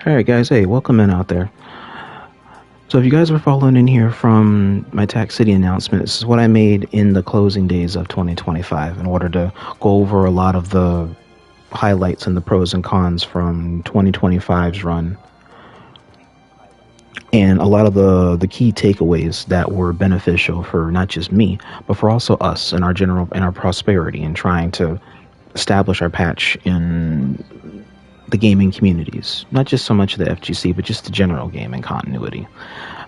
Alright guys, hey, welcome in out there. So if you guys were following in here from my Tax City announcement, this is what I made in the closing days of 2025 in order to go over a lot of the highlights and the pros and cons from 2025's run. And a lot of the key takeaways that were beneficial for not just me, but for also us and our prosperity and trying to establish our patch in the gaming communities, not just so much the FGC, but just the general gaming continuity.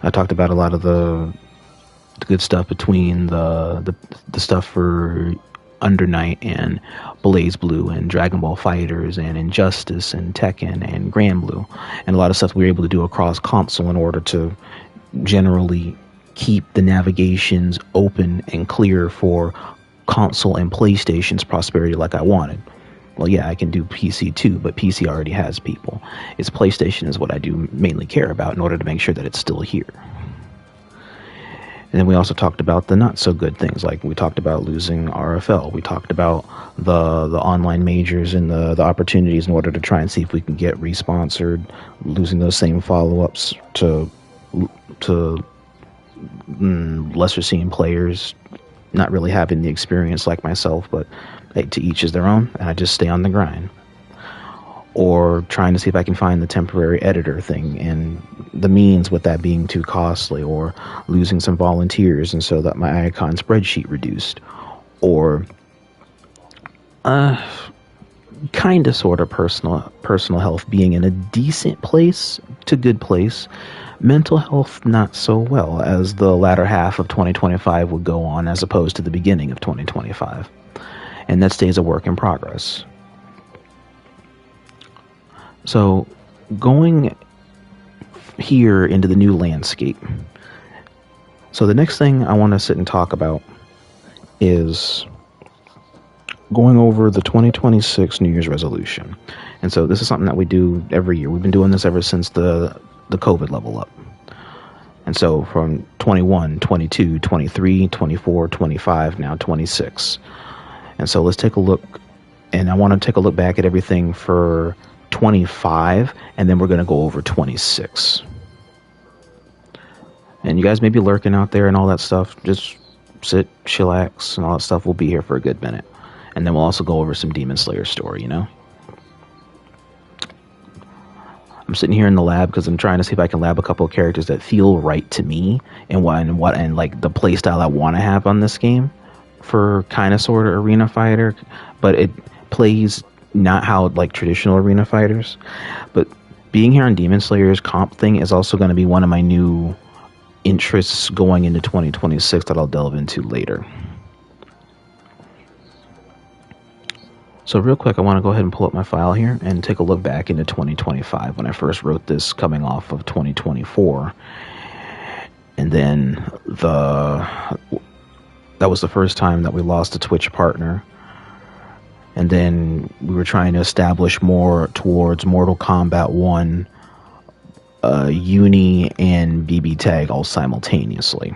I talked about a lot of the good stuff between the stuff for Under Night and Blaze Blue and Dragon Ball Fighters and Injustice and Tekken and Grand Blue, and a lot of stuff we were able to do across console in order to generally keep the navigations open and clear for console and PlayStation's prosperity like I wanted. Well, yeah, I can do PC too, but PC already has people. It's PlayStation is what I do mainly care about in order to make sure that it's still here. And then we also talked about the not so good things, like we talked about losing RFL. We talked about the online majors and the opportunities in order to try and see if we can get responsored, losing those same follow-ups to lesser seen players, not really having the experience like myself, but hey, to each is their own, and I just stay on the grind. Or trying to see if I can find the temporary editor thing and the means with that being too costly, or losing some volunteers and so that my Iacon spreadsheet reduced, or kind of sort of personal health being in a decent place to good place, mental health not so well, as the latter half of 2025 would go on as opposed to the beginning of 2025, and that stays a work in progress. So, going here into the new landscape. So the next thing I want to sit and talk about is going over the 2026 New Year's resolution. And so this is something that we do every year. We've been doing this ever since the COVID level up. And so from 21, 22, 23, 24, 25, now 26. And so let's take a look. And I want to take a look back at everything for 25, and then we're going to go over 26. And you guys may be lurking out there and all that stuff. Just sit, chillax, and all that stuff. We'll be here for a good minute. And then we'll also go over some Demon Slayer story, you know? I'm sitting here in the lab because I'm trying to see if I can lab a couple of characters that feel right to me and like the play style I want to have on this game for kind of sort of arena fighter, but it plays not how like traditional arena fighters. But being here on Demon Slayer's comp thing is also going to be one of my new interests going into 2026 that I'll delve into later. So real quick, I want to go ahead and pull up my file here and take a look back into 2025 when I first wrote this, coming off of 2024. And then that was the first time that we lost a Twitch partner. And then we were trying to establish more towards Mortal Kombat 1, Uni, and BBTAG all simultaneously.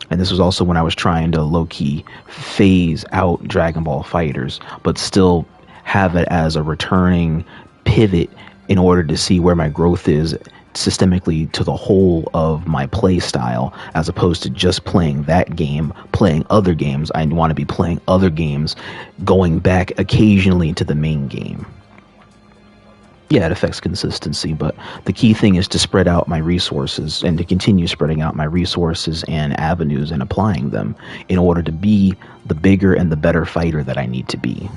And this was also when I was trying to low-key phase out Dragon Ball Fighters, but still have it as a returning pivot in order to see where my growth is systemically to the whole of my play style, as opposed to just playing that game, playing other games. I want to be playing other games, going back occasionally to the main game. Yeah, it affects consistency, but the key thing is to spread out my resources and to continue spreading out my resources and avenues and applying them in order to be the bigger and the better fighter that I need to be.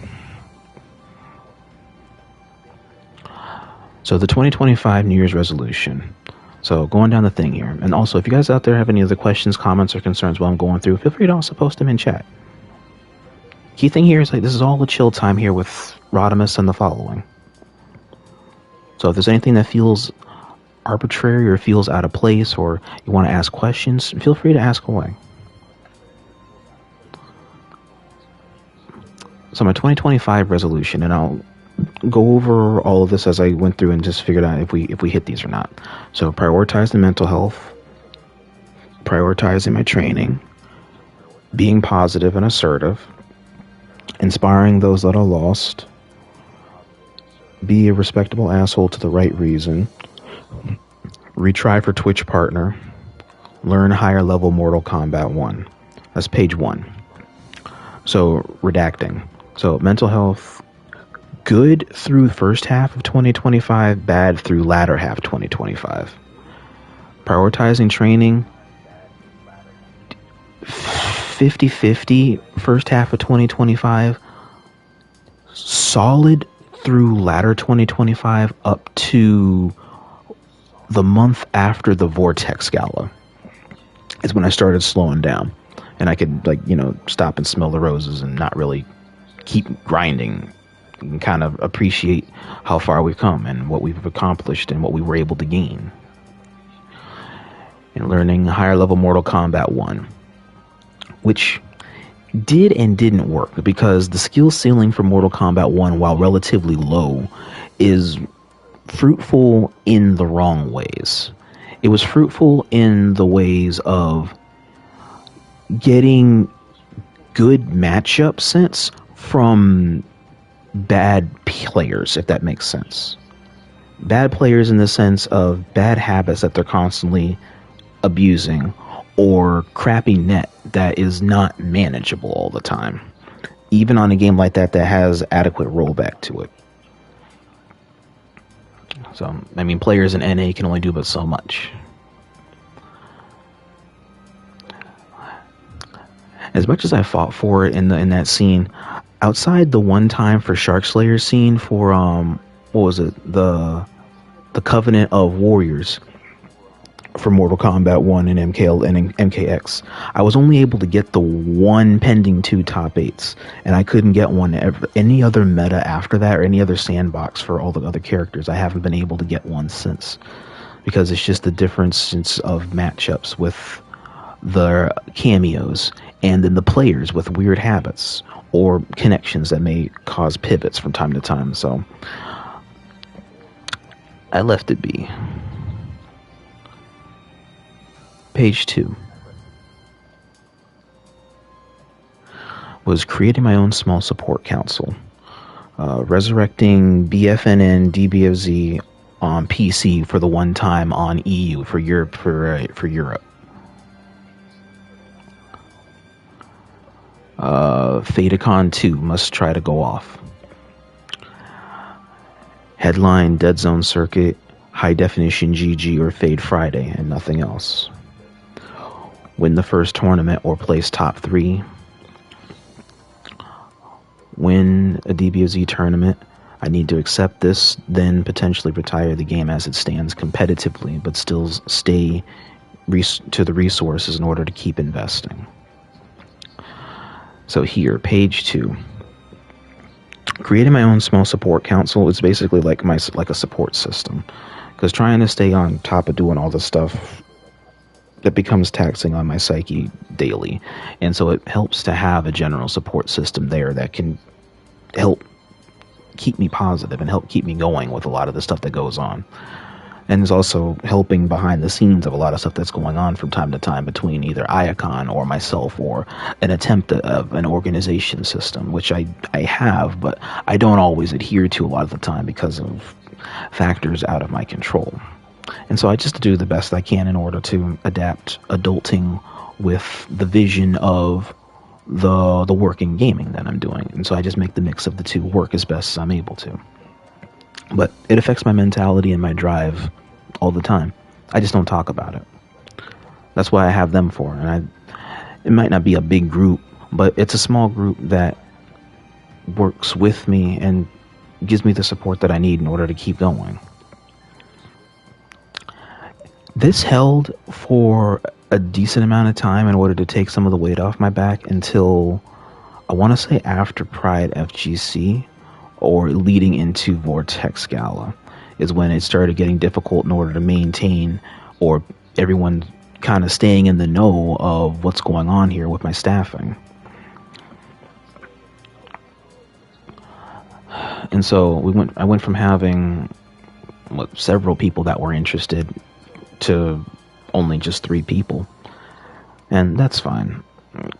So the 2025 New Year's resolution. So going down the thing here. And also, if you guys out there have any other questions, comments, or concerns while I'm going through, feel free to also post them in chat. Key thing here is like this is all a chill time here with Rodimus and the following. So if there's anything that feels arbitrary or feels out of place, or you want to ask questions, feel free to ask away. So my 2025 resolution, and I'll go over all of this as I went through and just figured out if we hit these or not. So prioritize the mental health, prioritizing my training, being positive and assertive, inspiring those that are lost, Be a respectable asshole to the right reason. Retry for Twitch partner. Learn higher level Mortal Kombat 1. That's page 1. So, redacting. So, mental health, good through first half of 2025, bad through latter half 2025. Prioritizing training, 50-50 first half of 2025, solid through latter 2025 up to the month after the Vortex Gala is when I started slowing down, and I could, like, you know, stop and smell the roses and not really keep grinding and kind of appreciate how far we've come and what we've accomplished and what we were able to gain. And learning higher level Mortal Kombat 1, which did and didn't work, because the skill ceiling for Mortal Kombat 1, while relatively low, is fruitful in the wrong ways. It was fruitful in the ways of getting good matchup sense from bad players, if that makes sense. Bad players in the sense of bad habits that they're constantly abusing, or crappy net that is not manageable all the time, even on a game like that that has adequate rollback to it. So, I mean, players in NA can only do but so much. As much as I fought for it in that scene, outside the one time for Shark Slayer scene for what was it, the Covenant of Warriors for Mortal Kombat 1 and MKX, I was only able to get the one pending 2 top 8s, and I couldn't get one any other meta after that, or any other sandbox for all the other characters. I haven't been able to get one since, because it's just the difference of matchups with the cameos, and then the players with weird habits or connections that may cause pivots from time to time. So I left it be. Page 2 was creating my own small support council, resurrecting BFNN DBFZ on PC for the one time on EU for Europe for Europe. Iacon 2 must try to go off. Headline Dead Zone Circuit, High Definition GG or Fade Friday, and nothing else. Win the first tournament or place top 3. Win a DBFZ tournament. I need to accept this, then potentially retire the game as it stands competitively, but still stay to the resources in order to keep investing. So here, page 2. Creating my own small support council is basically like a support system, because trying to stay on top of doing all this stuff, that becomes taxing on my psyche daily, and so it helps to have a general support system there that can help keep me positive and help keep me going with a lot of the stuff that goes on, and is also helping behind the scenes of a lot of stuff that's going on from time to time between either Iacon or myself, or an attempt of an organization system, which I have, but I don't always adhere to a lot of the time because of factors out of my control. And so I just do the best I can in order to adapt adulting with the vision of the work in gaming that I'm doing. And so I just make the mix of the two work as best as I'm able to. But it affects my mentality and my drive all the time. I just don't talk about it. That's why I have them for. And it might not be a big group, but it's a small group that works with me and gives me the support that I need in order to keep going. This held for a decent amount of time in order to take some of the weight off my back until, I want to say, after Pride FGC or leading into Vortex Gala is when it started getting difficult in order to maintain, or everyone kind of staying in the know of what's going on here with my staffing. And so I went from having several people that were interested to only just 3 people, and that's fine.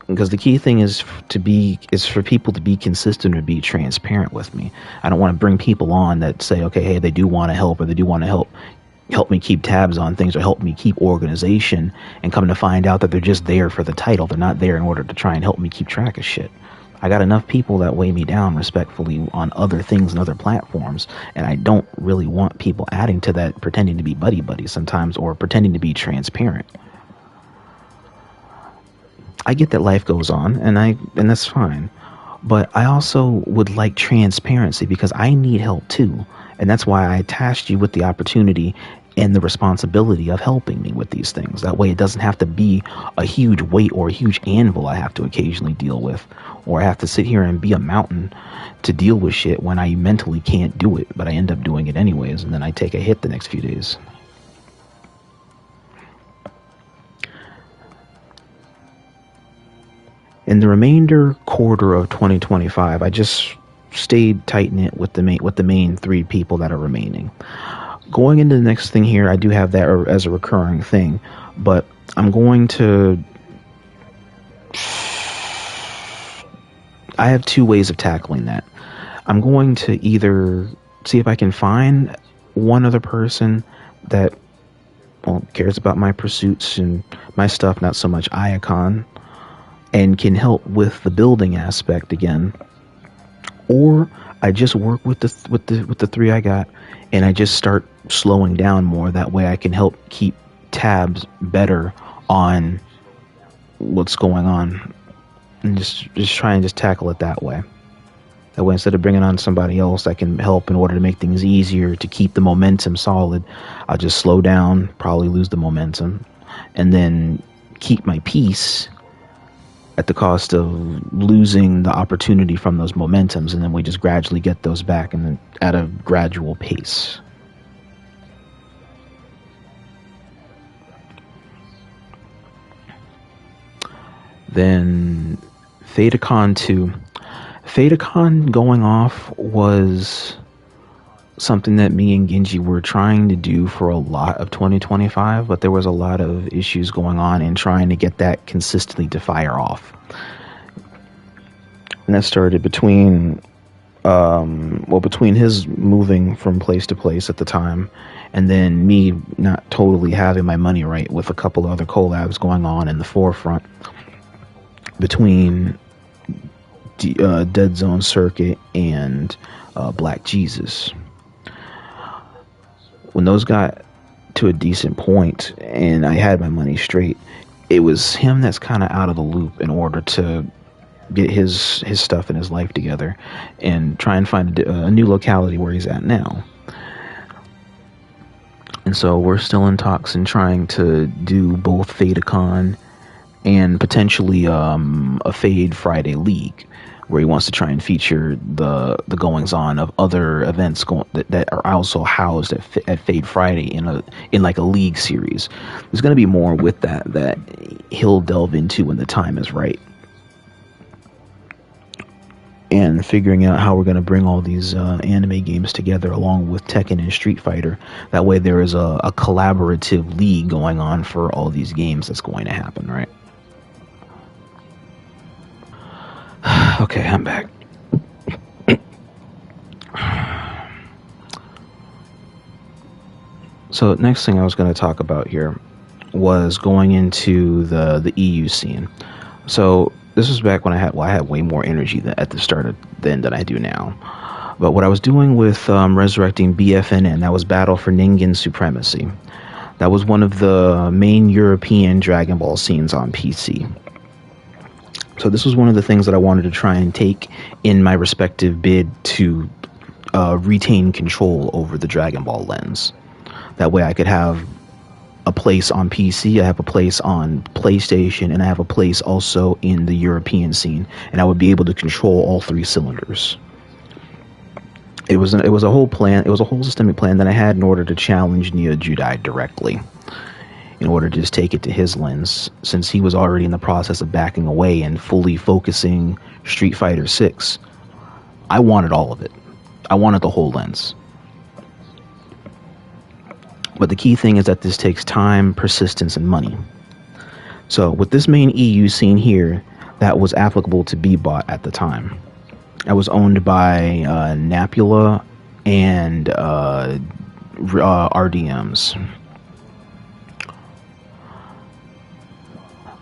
because the key thing is for people to be consistent and be transparent with me. I don't want to bring people on that say, okay, hey, they do want to help, or they do want to help me keep tabs on things, or help me keep organization, and come to find out that they're just there for the title. They're not there in order to try and help me keep track of shit. I got enough people that weigh me down respectfully on other things and other platforms, and I don't really want people adding to that, pretending to be buddy sometimes, or pretending to be transparent. I get that life goes on, and that's fine, but I also would like transparency, because I need help too, and that's why I tasked you with the opportunity and the responsibility of helping me with these things. That way it doesn't have to be a huge weight or a huge anvil I have to occasionally deal with, or I have to sit here and be a mountain to deal with shit when I mentally can't do it, but I end up doing it anyways, and then I take a hit the next few days. In the remainder quarter of 2025, I just stayed tight-knit with the main three people that are remaining. Going into the next thing here, I do have that as a recurring thing, but I'm going to... I have two ways of tackling that. I'm going to either see if I can find one other person that, well, cares about my pursuits and my stuff, not so much Iacon, and can help with the building aspect again, or I just work with the three I got, and I just start slowing down more. That way I can help keep tabs better on what's going on, and just try and just tackle it that way. That way, instead of bringing on somebody else that can help in order to make things easier to keep the momentum solid, I'll just slow down, probably lose the momentum, and then keep my peace at the cost of losing the opportunity from those momentums, and then we just gradually get those back, and then at a gradual pace. Then Videct 2. Videct going off was something that me and Genji were trying to do for a lot of 2025, but there was a lot of issues going on in trying to get that consistently to fire off. And that started between his moving from place to place at the time, and then me not totally having my money right with a couple of other collabs going on in the forefront between Dead Zone Circuit and Black Jesus. When those got to a decent point and I had my money straight, it was him that's kind of out of the loop in order to get his stuff and his life together and try and find a new locality where he's at now. And so we're still in talks and trying to do both Videct and potentially a Fade Friday League, where he wants to try and feature the goings on of other events that are also housed at Fade Friday in like a league series. There's going to be more with that he'll delve into when the time is right. And figuring out how we're going to bring all these anime games together along with Tekken and Street Fighter. That way there is a collaborative league going on for all these games that's going to happen, right? Okay, I'm back. So next thing I was going to talk about here was going into the EU scene. So this was back when I had way more energy at the start than I do now. But what I was doing with resurrecting BFNN, that was Battle for Ningen Supremacy. That was one of the main European Dragon Ball scenes on PC. So this was one of the things that I wanted to try and take in my respective bid to retain control over the Dragon Ball lens. That way I could have a place on PC, I have a place on PlayStation, and I have a place also in the European scene, and I would be able to control all three cylinders. It was a whole plan. It was a whole systemic plan that I had in order to challenge Neo Judai directly, in order to just take it to his lens, since he was already in the process of backing away and fully focusing Street Fighter 6. I wanted all of it. I wanted the whole lens. But the key thing is that this takes time, persistence, and money. So with this main EU scene here, that was applicable to be bought at the time. I was owned by Napula and RDMs.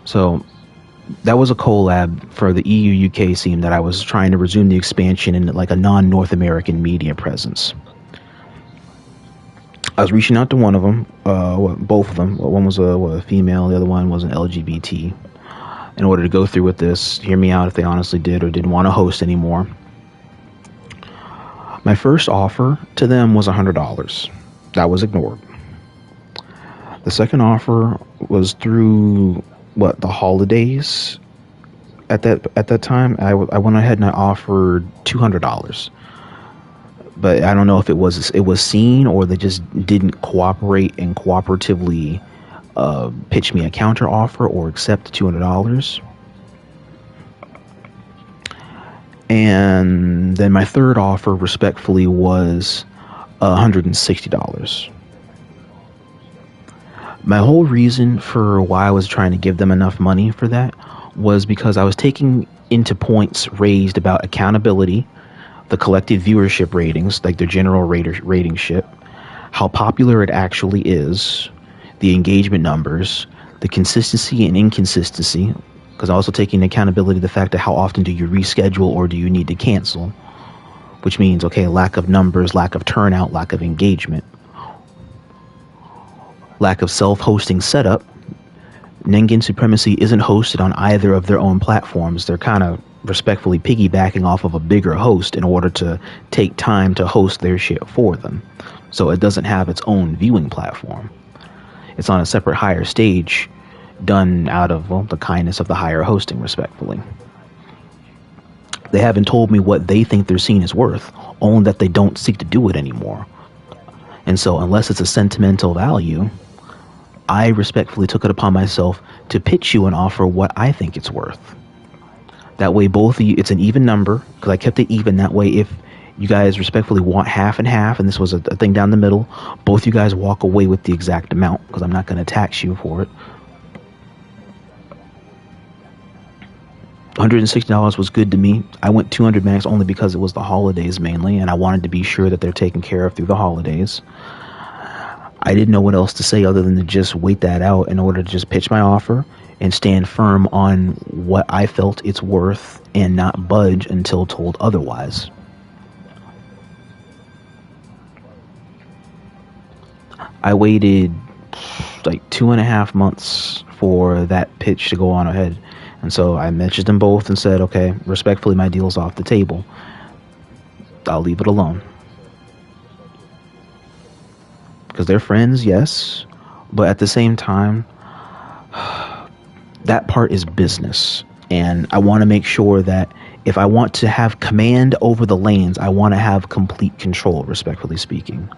So that was a collab for the EU UK scene that I was trying to resume the expansion in like a non-North American media presence. I was reaching out to one of them, both of them. One was a female, the other one was an LGBT. In order to go through with this, hear me out if they honestly did or didn't want to host anymore. My first offer to them was $100. That was ignored. The second offer was through the holidays. At that time, I went ahead and I offered $200. But I don't know if it was seen or they just didn't cooperate and cooperatively pitch me a counter offer or accept $200. And then my third offer, respectfully, was $160. My whole reason for why I was trying to give them enough money for that was because I was taking into points raised about accountability, the collective viewership ratings, like their general rating ship, how popular it actually is, the engagement numbers, the consistency and inconsistency, because also taking accountability the fact that how often do you reschedule or do you need to cancel, which means, okay, lack of numbers, lack of turnout, lack of engagement, lack of self-hosting setup. Nengen Supremacy isn't hosted on either of their own platforms. They're kind of respectfully piggybacking off of a bigger host in order to take time to host their shit for them. So it doesn't have its own viewing platform. It's on a separate higher stage done out of, well, the kindness of the higher hosting, respectfully. They haven't told me what they think their scene is worth, only that they don't seek to do it anymore. And so unless it's a sentimental value, I respectfully took it upon myself to pitch you and offer what I think it's worth. That way both of you, it's an even number, because I kept it even. That way if you guys respectfully want half and half, and this was a thing down the middle, both you guys walk away with the exact amount, because I'm not going to tax you for it. $160 was good to me. I went 200 max only because it was the holidays mainly, and I wanted to be sure that they're taken care of through the holidays. I didn't know what else to say other than to just wait that out in order to just pitch my offer and stand firm on what I felt it's worth and not budge until told otherwise. I waited like 2.5 months for that pitch to go on ahead. And so I messaged them both and said, okay, respectfully, my deal's off the table. I'll leave it alone. Because they're friends, yes. But at the same time, that part is business. And I want to make sure that if I want to have command over the lanes, I want to have complete control, respectfully speaking.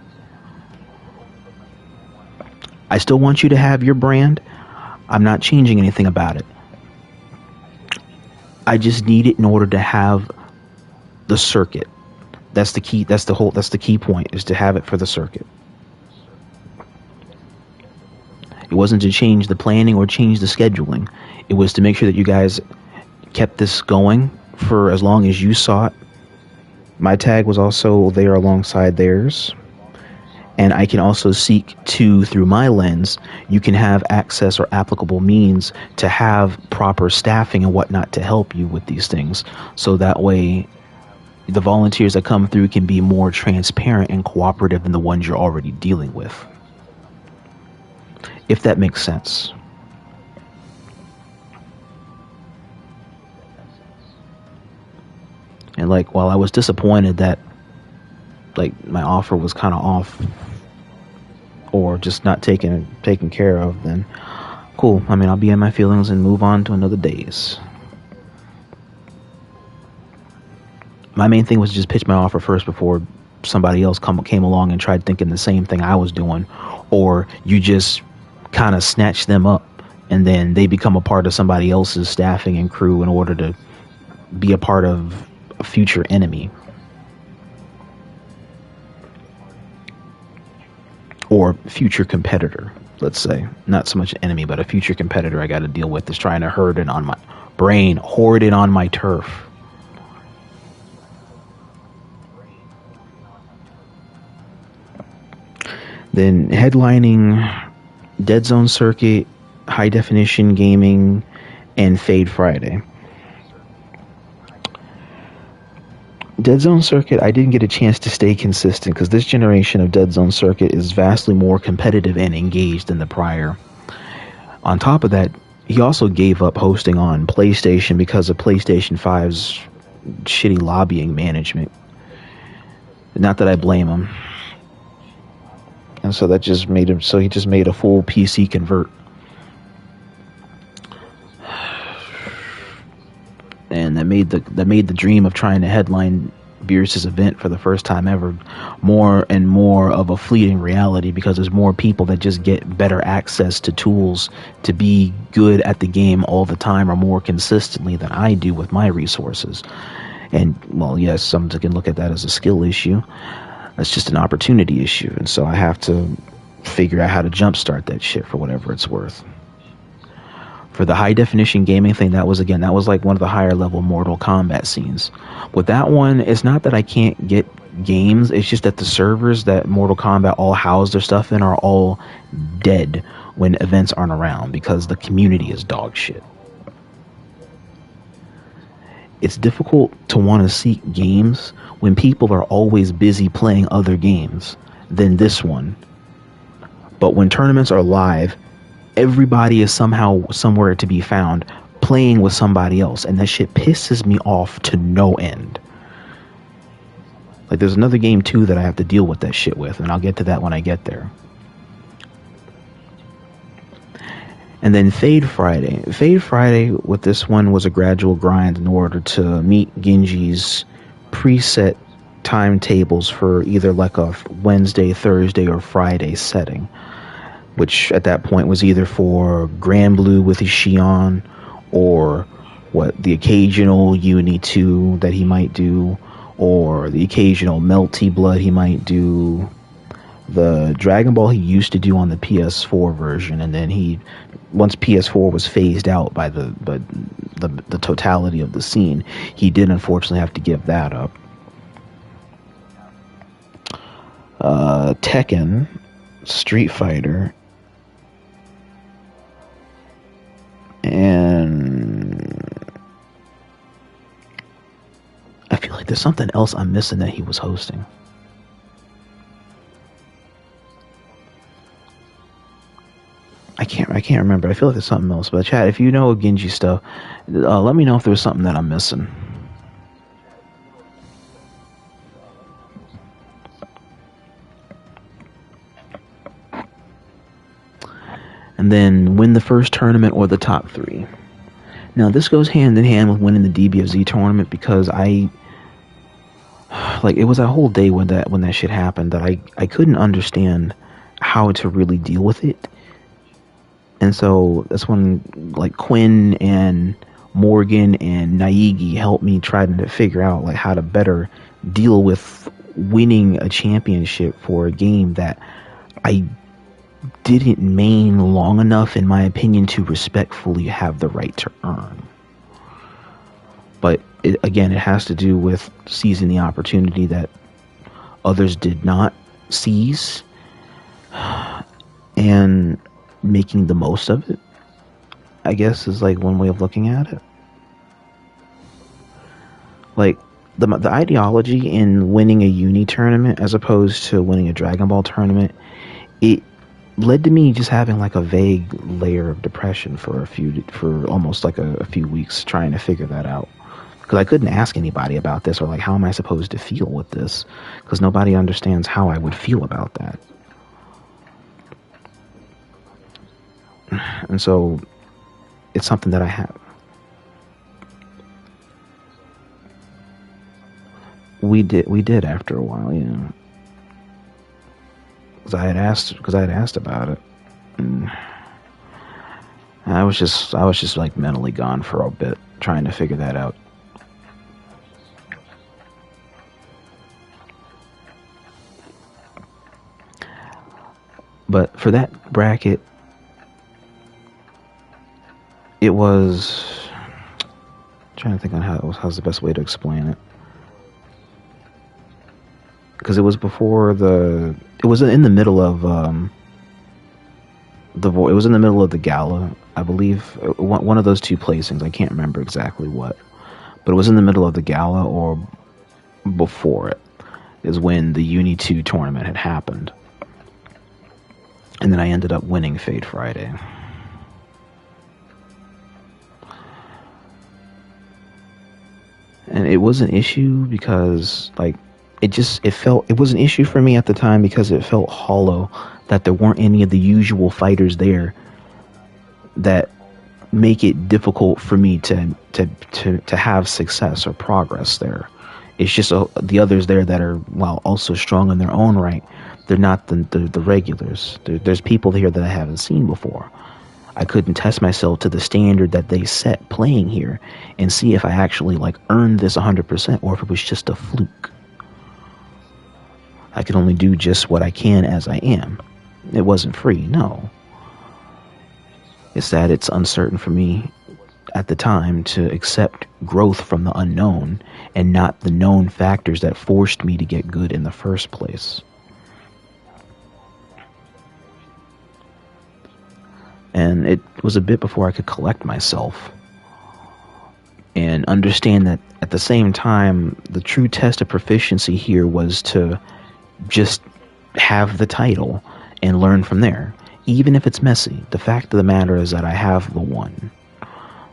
I still want you to have your brand. I'm not changing anything about it. I just need it in order to have the circuit. That's the key. That's the key point, is to have it for the circuit. It wasn't to change the planning or change the scheduling. It was to make sure that you guys kept this going for as long as you saw it. My tag was also there alongside theirs. And I can also seek to, through my lens, you can have access or applicable means to have proper staffing and whatnot to help you with these things. So that way, the volunteers that come through can be more transparent and cooperative than the ones you're already dealing with. If that makes sense. And like, while I was disappointed that like my offer was kind of off or just not taken care of, then cool. I mean, I'll be in my feelings and move on to another days. My main thing was to just pitch my offer first before somebody else came along and tried thinking the same thing I was doing, or you just kind of snatch them up and then they become a part of somebody else's staffing and crew in order to be a part of a future enemy. Or future competitor, let's say. Not so much enemy, but a future competitor I got to deal with is trying to herd in on my brain hoarded on my turf. Then headlining Dead Zone Circuit, High Definition Gaming, and Fade Friday. Dead Zone Circuit, I didn't get a chance to stay consistent because this generation of Dead Zone Circuit is vastly more competitive and engaged than the prior. On top of that, he also gave up hosting on PlayStation because of PlayStation 5's shitty lobbying management. Not that I blame him. And so that just made him, so he just made a full PC convert. And that made the dream of trying to headline Beerus' event for the first time ever more and more of a fleeting reality, because there's more people that just get better access to tools to be good at the game all the time or more consistently than I do with my resources. And, well, yes, some can look at that as a skill issue. That's just an opportunity issue. And so I have to figure out how to jumpstart that shit for whatever it's worth. For the high definition gaming thing, that was like one of the higher level Mortal Kombat scenes. With that one, it's not that I can't get games, it's just that the servers that Mortal Kombat all house their stuff in are all dead when events aren't around because the community is dog shit. It's difficult to want to seek games when people are always busy playing other games than this one. But when tournaments are live, everybody is somehow somewhere to be found playing with somebody else, and that shit pisses me off to no end. Like, there's another game too that I have to deal with that shit with, and I'll get to that when I get there. And then Fade Friday with this one was a gradual grind in order to meet Genji's preset timetables for either like a Wednesday, Thursday, or Friday setting, which at that point was either for Grand Blue with his Shion, or the occasional Uni 2 that he might do, or the occasional Melty Blood he might do, the Dragon Ball he used to do on the PS4 version, and then once PS4 was phased out by the totality of the scene, he did unfortunately have to give that up. Tekken, Street Fighter, and I feel like there's something else I'm missing that he was hosting. I can't remember. I feel like there's something else. But chat, if you know Genji stuff, let me know if there's something that I'm missing. And then win the first tournament or the top 3. Now this goes hand in hand with winning the DBFZ tournament, because it was a whole day when that shit happened that I couldn't understand how to really deal with it. And so that's when like Quinn and Morgan and Neagi helped me try to figure out like how to better deal with winning a championship for a game that I didn't main long enough, in my opinion, to respectfully have the right to earn. But again, it has to do with seizing the opportunity that others did not seize and making the most of it, I guess, is like one way of looking at it. Like the ideology in winning a uni tournament as opposed to winning a Dragon Ball tournament, it led to me just having like a vague layer of depression for almost like a few weeks trying to figure that out, because I couldn't ask anybody about this, or like, how am I supposed to feel with this, because nobody understands how I would feel about that. And so it's something that I have. We did after a while, yeah. Because I had asked about it, and I was just like mentally gone for a bit trying to figure that out. But for that bracket, it was trying to think on how's the best way to explain it. Because it was before it was in the middle of it was in the middle of the gala, I believe. One of those two placings. I can't remember exactly what, but it was in the middle of the gala or before it is when the Uni 2 tournament had happened, and then I ended up winning Fade Friday. And it was an issue because, like, it was an issue for me at the time because it felt hollow that there weren't any of the usual fighters there that make it difficult for me to have success or progress there. It's just the others there that are, while also strong in their own right, they're not the regulars. There's people here that I haven't seen before. I couldn't test myself to the standard that they set playing here and see if I actually earned this 100% or if it was just a fluke. I can only do just what I can as I am. It wasn't free, no. It's that it's uncertain for me at the time to accept growth from the unknown and not the known factors that forced me to get good in the first place. And it was a bit before I could collect myself and understand that at the same time, the true test of proficiency here was to just have the title and learn from there. Even if it's messy, the fact of the matter is that I have the one.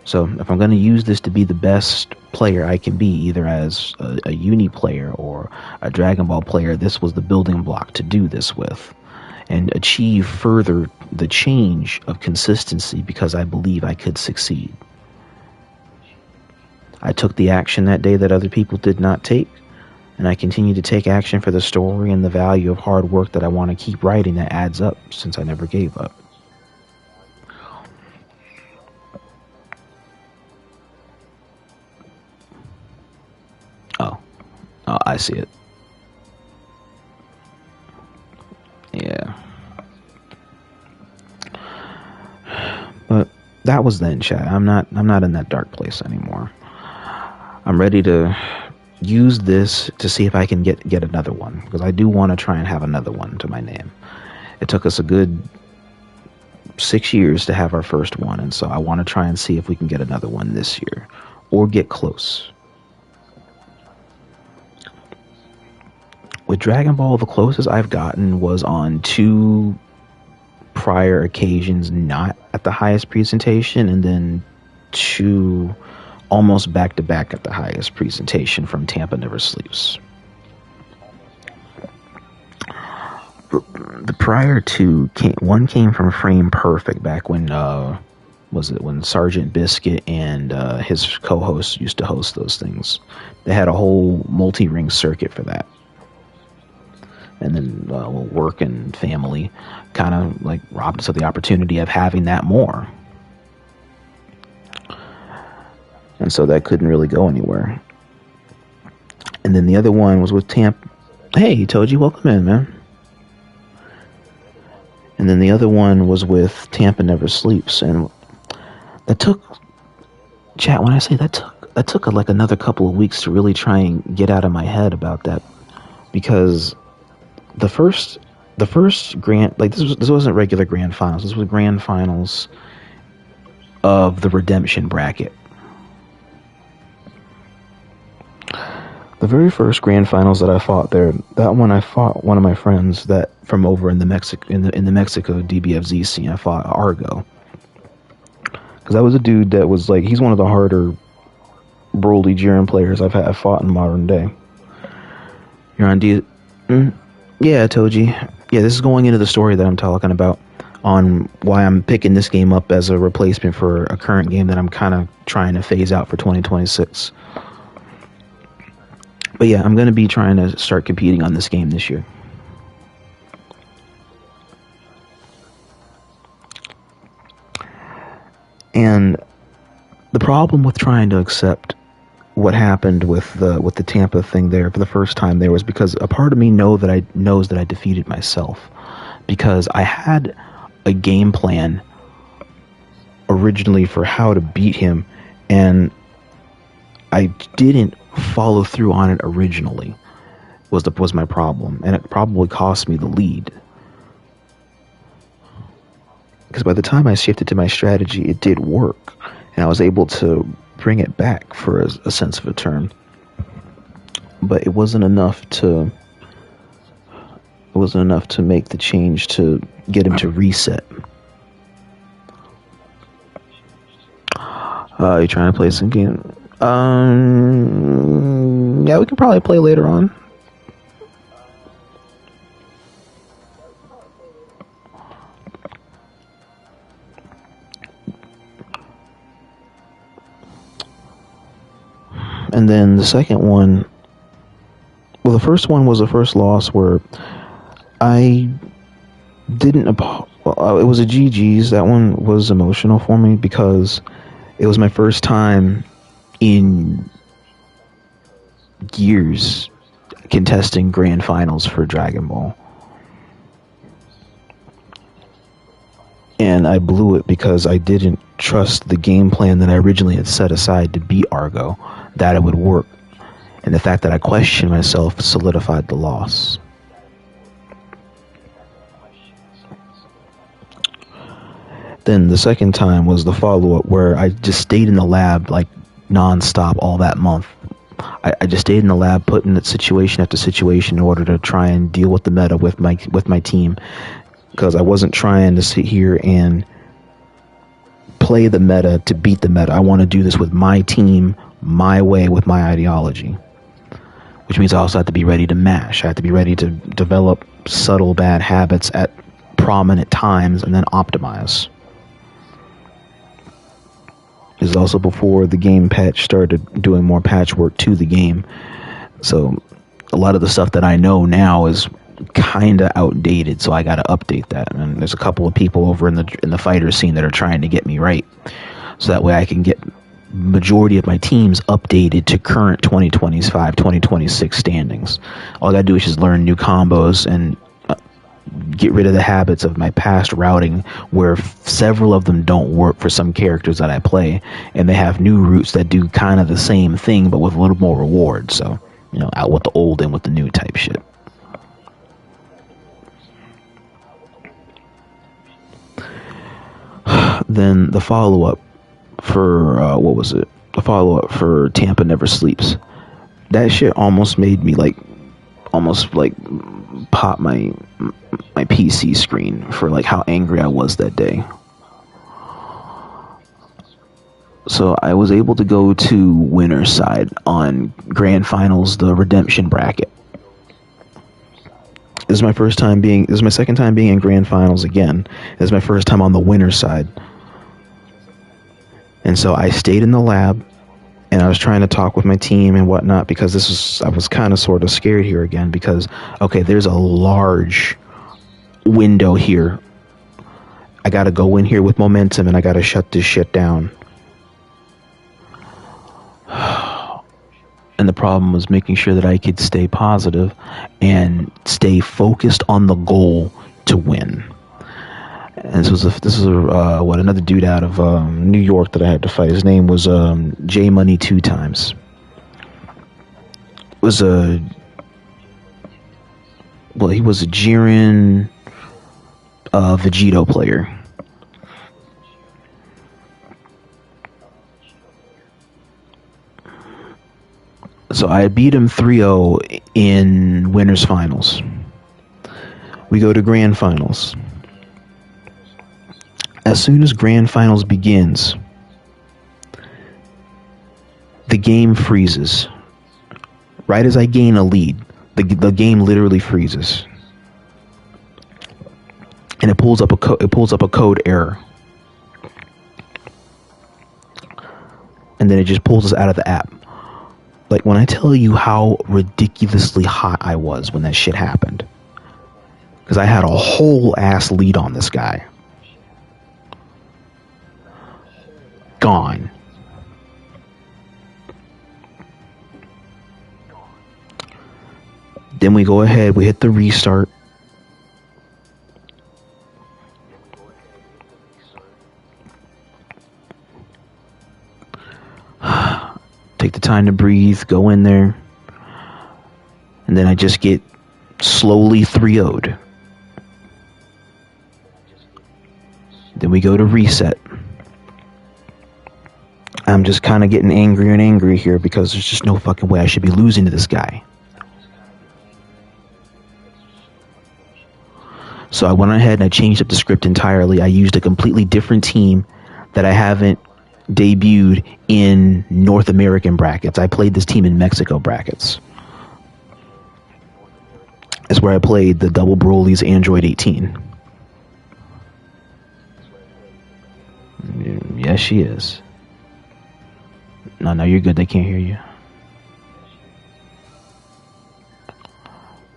So if I'm going to use this to be the best player I can be, either as a uni player or a Dragon Ball player, this was the building block to do this with and achieve further the change of consistency because I believe I could succeed. I took the action that day that other people did not take, and I continue to take action for the story and the value of hard work that I want to keep writing that adds up since I never gave up. Oh, I see it. Yeah. But that was then, chat. I'm not in that dark place anymore. I'm ready to use this to see if I can get another one, because I do want to try and have another one to my name. It took us a good 6 years to have our first one, and so I want to try and see if we can get another one this year or get close. With Dragon Ball, the closest I've gotten was on 2 prior occasions, not at the highest presentation, and then 2 almost back-to-back at the highest presentation from Tampa Never Sleeps. The prior 2 one came from Frame Perfect back when when Sergeant Biscuit and his co-hosts used to host those things. They had a whole multi-ring circuit for that. And then work and family kind of robbed us of the opportunity of having that more. And so that couldn't really go anywhere. And then the other one was with Tampa. Hey, Toji, welcome in, man. And then the other one was with Tampa Never Sleeps. And that took, chat, when I say that took another couple of weeks to really try and get out of my head about that. Because the first grand, this wasn't regular grand finals. This was grand finals of the Redemption bracket. The very first grand finals that I fought there, that one I fought one of my friends that from over in the Mexico DBFZ scene. I fought Argo, because that was a dude that was he's one of the harder Broly Jiren players I've fought in modern day. You're on D. Yeah, Toji. Yeah, this is going into the story that I'm talking about on why I'm picking this game up as a replacement for a current game that I'm kind of trying to phase out for 2026. But yeah, I'm going to be trying to start competing on this game this year. And the problem with trying to accept what happened with the Tampa thing there for the first time there was because a part of me knows that I defeated myself, because I had a game plan originally for how to beat him, and I didn't follow through on it originally. Was my problem, and it probably cost me the lead. Because by the time I shifted to my strategy, it did work, and I was able to bring it back for a sense of a turn. But it wasn't enough to. It wasn't enough to make the change to get him to reset. You trying to play some game? Yeah, we can probably play later on. And then the second one, well, the first one was the first loss where I didn't. It was a GG's. That one was emotional for me because it was my first time in years contesting grand finals for Dragon Ball. And I blew it because I didn't trust the game plan that I originally had set aside to beat Argo, that it would work. And the fact that I questioned myself solidified the loss. Then the second time was the follow-up where I just stayed in the lab like non-stop all that month. I just stayed in the lab putting it situation after situation in order to try and deal with the meta with my team. Because I wasn't trying to sit here and play the meta to beat the meta. I want to do this with my team, my way, with my ideology. Which means I also have to be ready to mash. I have to be ready to develop subtle bad habits at prominent times and then optimize. This is also before the game patch started doing more patchwork to the game. So a lot of the stuff that I know now is kind of outdated, so I got to update that. And there's a couple of people over in the fighter scene that are trying to get me right, so that way I can get majority of my teams updated to current 2025, 2026 standings. All I gotta do is just learn new combos and get rid of the habits of my past routing, where several of them don't work for some characters that I play, and they have new routes that do kind of the same thing but with a little more reward. So, out with the old and with the new type shit. Then the follow-up for the follow-up for Tampa Never Sleeps. That shit almost made me pop my PC screen for how angry I was that day. So I was able to go to winner's side on Grand Finals, the Redemption bracket. This is my second time being in Grand Finals again. This is my first time on the winner's side. And so I stayed in the lab, and I was trying to talk with my team and whatnot, because I was kind of sort of scared here again, because, okay, there's a large window here. I got to go in here with momentum, and I got to shut this shit down. And the problem was making sure that I could stay positive and stay focused on the goal to win. And this was another dude out of New York that I had to fight. His name was J Money 2 times. He was a Jiren Vegito player. So I beat him 3-0 in winners finals. We go to grand finals. As soon as grand finals begins, the game freezes. Right as I gain a lead, the game literally freezes, and it pulls up a code error, and then it just pulls us out of the app. Like, when I tell you how ridiculously hot I was when that shit happened, because I had a whole ass lead on this guy. Gone. Then we go ahead, we hit the restart. Take the time to breathe, go in there, and then I just get slowly 3-0'd. Then we go to reset. I'm just kind of getting angrier and angrier here because there's just no fucking way I should be losing to this guy. So I went ahead and I changed up the script entirely. I used a completely different team that I haven't debuted in North American brackets. I played this team in Mexico brackets. That's where I played the Double Broly's Android 18. Yes, she is. No, you're good. They can't hear you.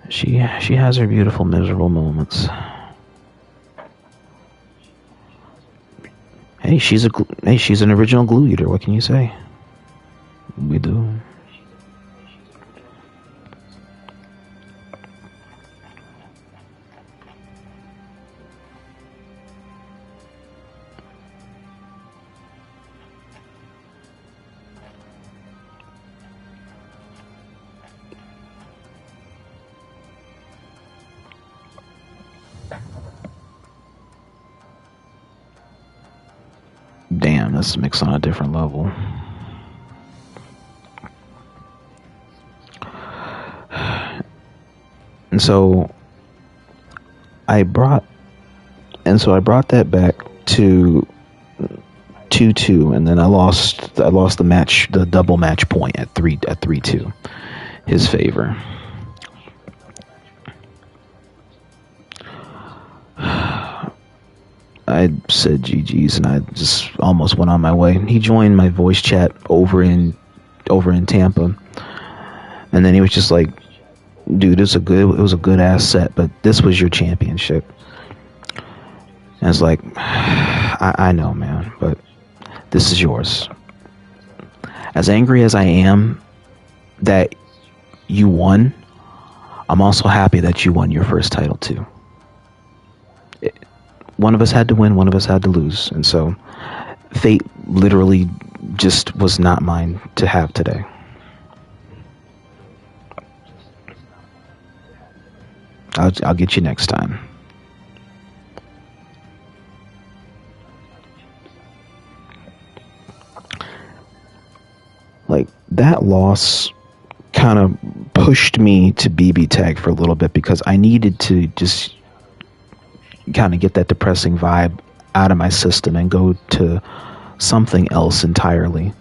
She has her beautiful, miserable moments. Hey, she's an original glue eater. What can you say? We do. Damn, this mix on a different level. And so I brought that back to 2-2, and then I lost the match, the double match point at 3-2, his favor. I said GG's and I just almost went on my way. He joined my voice chat over in Tampa, and then he was just like, "Dude, it was a good ass set, but this was your championship." And I was like, I know, man, but this is yours. As angry as I am that you won, I'm also happy that you won your first title too. One of us had to win, one of us had to lose, and so fate literally just was not mine to have today. I'll get you next time. Like, that loss kind of pushed me to BBTAG for a little bit because I needed to just kind of get that depressing vibe out of my system and go to something else entirely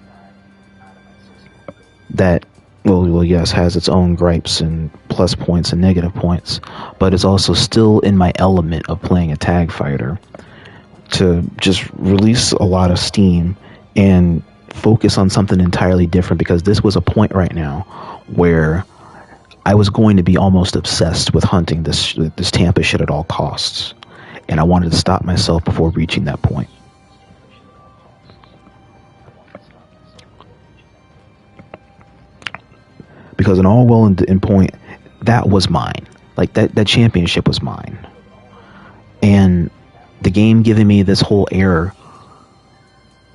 that, well, yes, has its own gripes and plus points and negative points, but it's also still in my element of playing a tag fighter, to just release a lot of steam and focus on something entirely different, because this was a point right now where I was going to be almost obsessed with hunting this Tampa shit at all costs. And I wanted to stop myself before reaching that point. Because in all well and point, that was mine. Like, that championship was mine. And the game giving me this whole error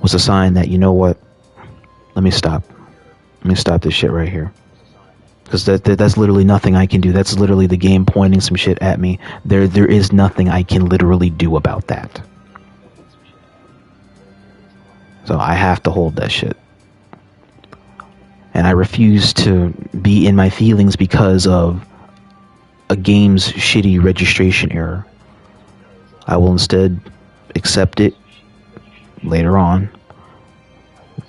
was a sign that, you know what? Let me stop this shit right here. Because that's literally nothing I can do. That's literally the game pointing some shit at me. There is nothing I can literally do about that. So I have to hold that shit. And I refuse to be in my feelings because of a game's shitty registration error. I will instead accept it later on.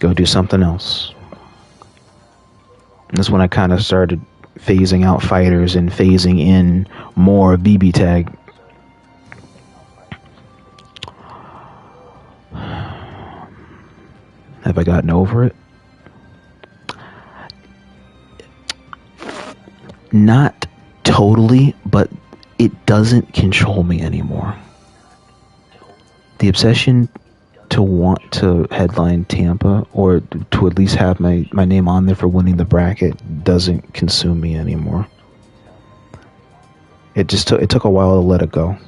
Go do something else. And that's when I kind of started phasing out fighters and phasing in more BBTAG. Have I gotten over it? Not totally, but it doesn't control me anymore. The obsession to want to headline Tampa, or to at least have my name on there for winning the bracket, doesn't consume me anymore. It took a while to let it go.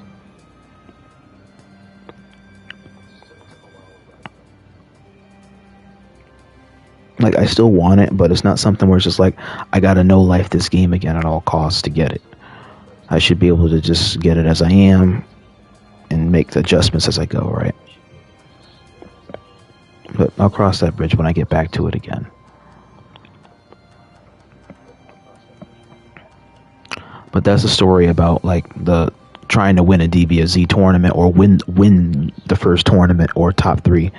Like, I still want it, but it's not something where it's just like, I gotta no life this game again at all costs to get it. I should be able to just get it as I am and make the adjustments as I go, right? But I'll cross that bridge when I get back to it again. But that's a story about, like, the trying to win a DBFZ tournament or win the first tournament or top 3.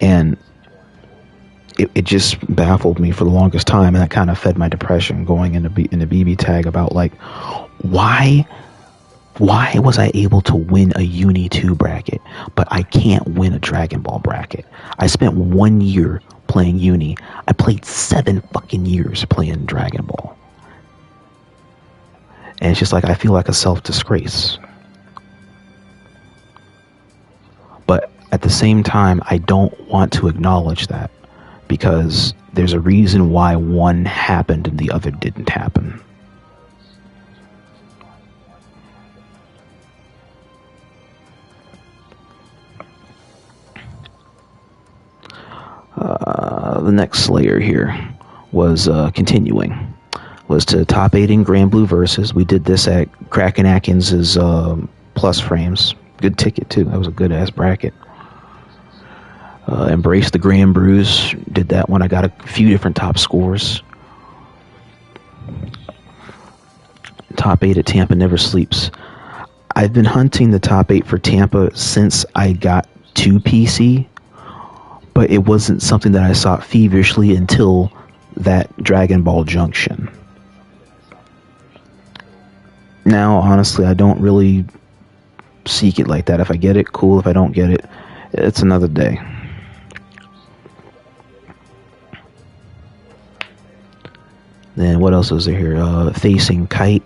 And it just baffled me for the longest time, and that kind of fed my depression going into BBTAG about, like, why was I able to win a Uni 2 bracket, but I can't win a Dragon Ball bracket? I spent 1 year playing Uni. I played 7 fucking years playing Dragon Ball. And it's just like, I feel like a self-disgrace. But at the same time, I don't want to acknowledge that, because there's a reason why one happened and the other didn't happen. The next layer here was continuing. Was to top 8 in Grand Blue Versus. We did this at Kraken Atkins's Plus Frames. Good ticket too. That was a good ass bracket. Embrace the Grand Brews. Did that one. I got a few different top scores. Top 8 at Tampa never sleeps. I've been hunting the top 8 for Tampa since I got to PC, but it wasn't something that I sought feverishly until that Dragon Ball Junction. Now, honestly, I don't really seek it like that. If I get it, cool. If I don't get it, it's another day. Then what else is there here? Facing Kite,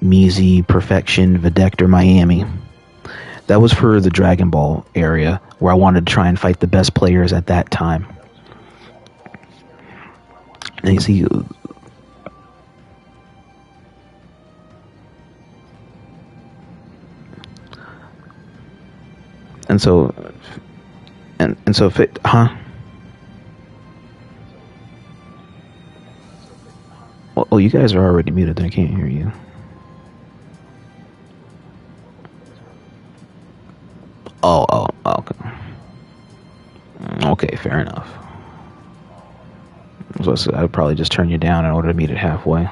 Measy, Perfection, Videct, or Miami. That was for the Dragon Ball area, where I wanted to try and fight the best players at that time. And you see, and so if it, Well, you guys are already muted. I can't hear you. Oh, okay. Okay, fair enough. So I would probably just turn you down in order to meet it halfway.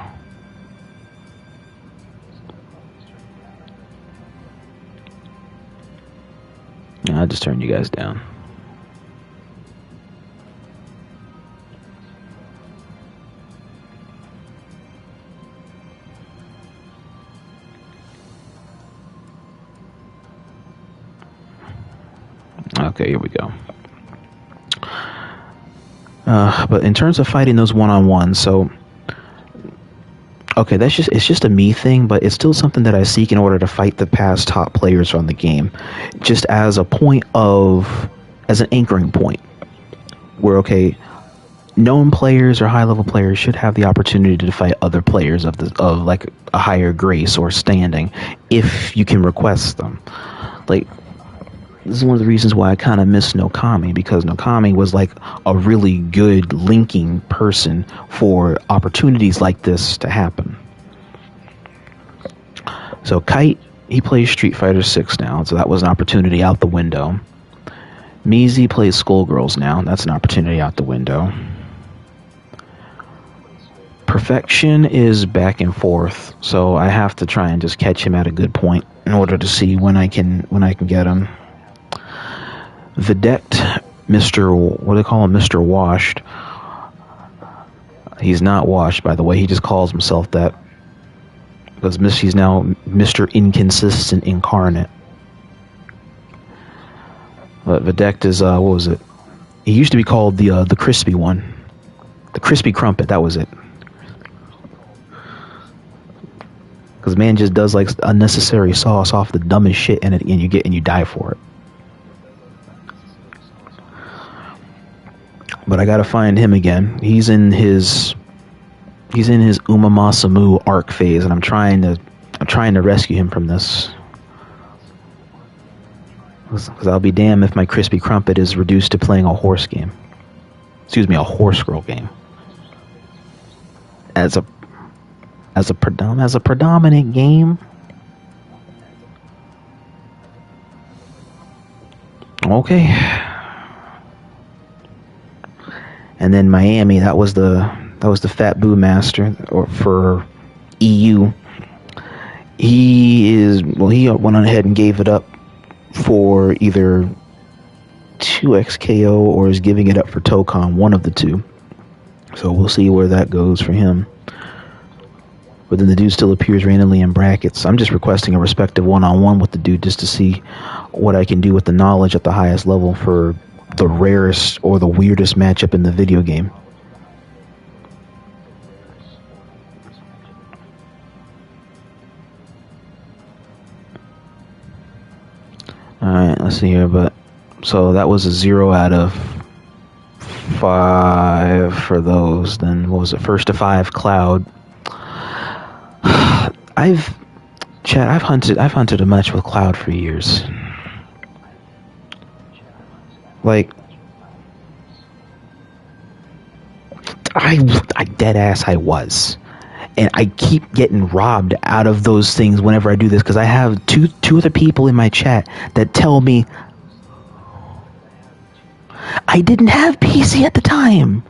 Yeah, I'll just turn you guys down. Okay, here we go. But in terms of fighting those one-on-ones, so okay, it's just a me thing, but it's still something that I seek in order to fight the past top players on the game, just as an anchoring point, where, okay, known players or high-level players should have the opportunity to fight other players of like a higher grace or standing, if you can request them. Like, this is one of the reasons why I kind of miss Nokami, because Nokami was like a really good linking person for opportunities like this to happen. So Kite, he plays Street Fighter 6 now, so that was an opportunity out the window. Measy plays Skullgirls now, that's an opportunity out the window. Perfection is back and forth, so I have to try and just catch him at a good point in order to see when I can get him. Videct, what do they call him? Mr. Washed. He's not washed, by the way. He just calls himself that, because he's now Mr. Inconsistent Incarnate. But Videct is, what was it? He used to be called the crispy one. The crispy crumpet, that was it. Because man just does like unnecessary sauce off the dumbest shit, and you die for it. But I gotta find him again. He's in his Umamasamu arc phase, and I'm trying to rescue him from this. Because I'll be damned if my crispy crumpet is reduced to playing a horse game. excuse me, a horse girl game. As a predominant game. Okay. And then Maimi, that was the Fat Boo Master or for EU. He went on ahead and gave it up for either 2XKO or is giving it up for Tocon, one of the two. So we'll see where that goes for him. But then the dude still appears randomly in brackets. I'm just requesting a respective one-on-one with the dude just to see what I can do with the knowledge at the highest level for the rarest or the weirdest matchup in the video game. Alright, let's see here, but so that was a 0 out of 5 for those. Then what was it? First to 5 Cloud. I've hunted a match with Cloud for years. Like I dead ass I was. And I keep getting robbed out of those things whenever I do this because I have two other people in my chat that tell me I didn't have PC at the time.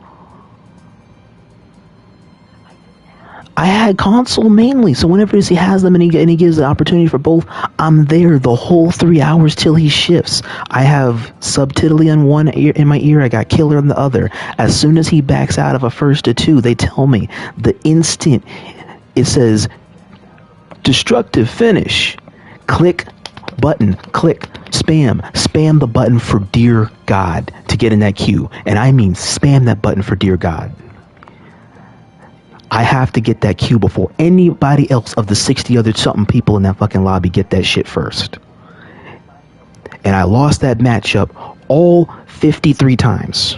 I had console mainly, so whenever he has them and he gives the opportunity for both, I'm there the whole 3 hours till he shifts. I have subtitly in one ear, in my ear, I got killer in the other. As soon as he backs out of a first to 2, they tell me the instant it says destructive finish, click button, click, spam the button for dear God to get in that queue. And I mean spam that button for dear God. I have to get that queue before anybody else of the 60 other something people in that fucking lobby get that shit first. And I lost that matchup all 53 times.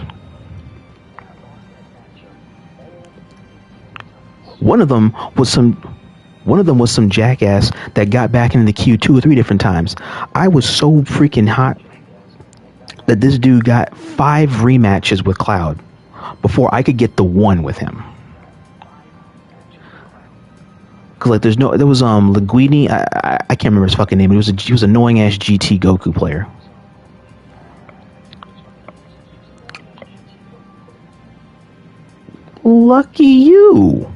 One of them was some jackass that got back into the queue 2 or 3 different times. I was so freaking hot that this dude got 5 rematches with Cloud before I could get the 1 with him. Cause like there was Linguini, I can't remember his fucking name. He was an annoying ass GT Goku player. Lucky you.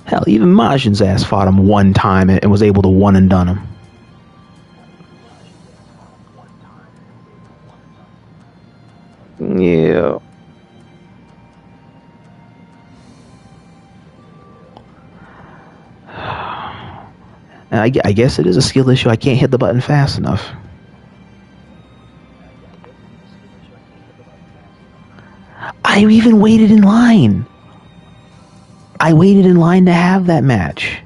Hell, even Majin's ass fought him one time and was able to one and done him. Yeah. And I guess it is a skill issue. I can't hit the button fast enough. I even waited in line. I waited in line to have that match.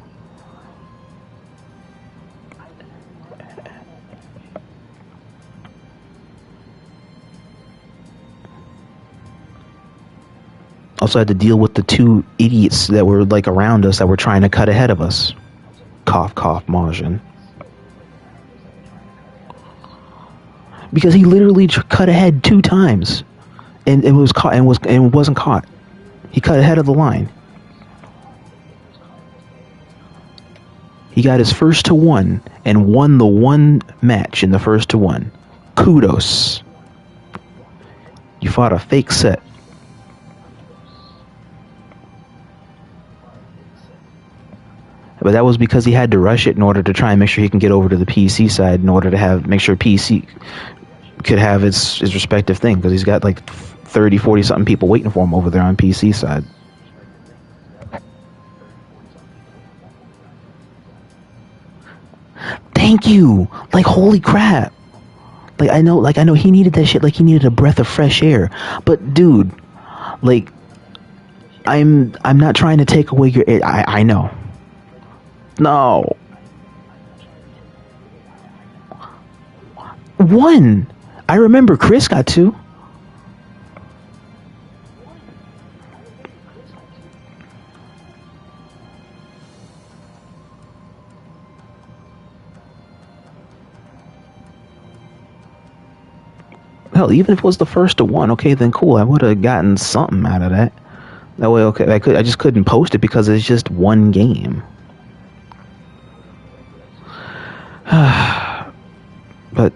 Also had to deal with the 2 idiots that were like around us that were trying to cut ahead of us. Cough, cough, Majin. Because he literally cut ahead 2 times, and it was caught and wasn't caught. He cut ahead of the line. He got his first to 1 and won the 1 match in the first to 1. Kudos. You fought a fake set. But that was because he had to rush it in order to try and make sure he can get over to the PC side in order to make sure PC could have his respective thing, because he's got like 30, 40 something people waiting for him over there on PC side. Thank you. Like holy crap. Like I know he needed that shit like he needed a breath of fresh air. But dude, like I'm not trying to take away your I know. No. 1. I remember Chris got 2. hell, even if it was the first to one, okay, then cool. I would have gotten something out of that. That way, okay, I just couldn't post it because it's just one game. But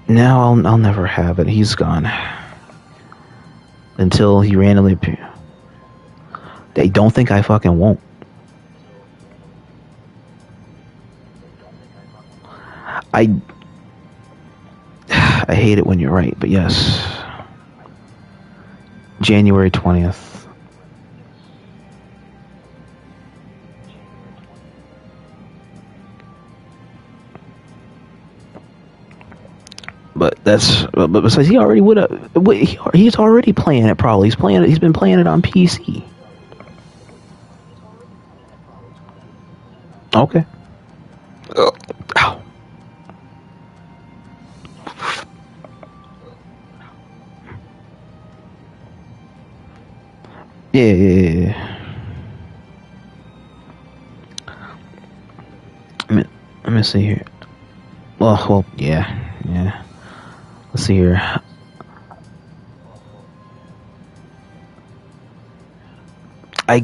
now I'll never have it. He's gone until he randomly appears. They don't think I fucking won't. I hate it when you're right, but yes. January 20th. But that's besides, he already would have. He's already playing it. Probably he's playing it. He's been playing it on PC. Okay. Ow. Yeah. Let me see here. Well, yeah. Let's see here. I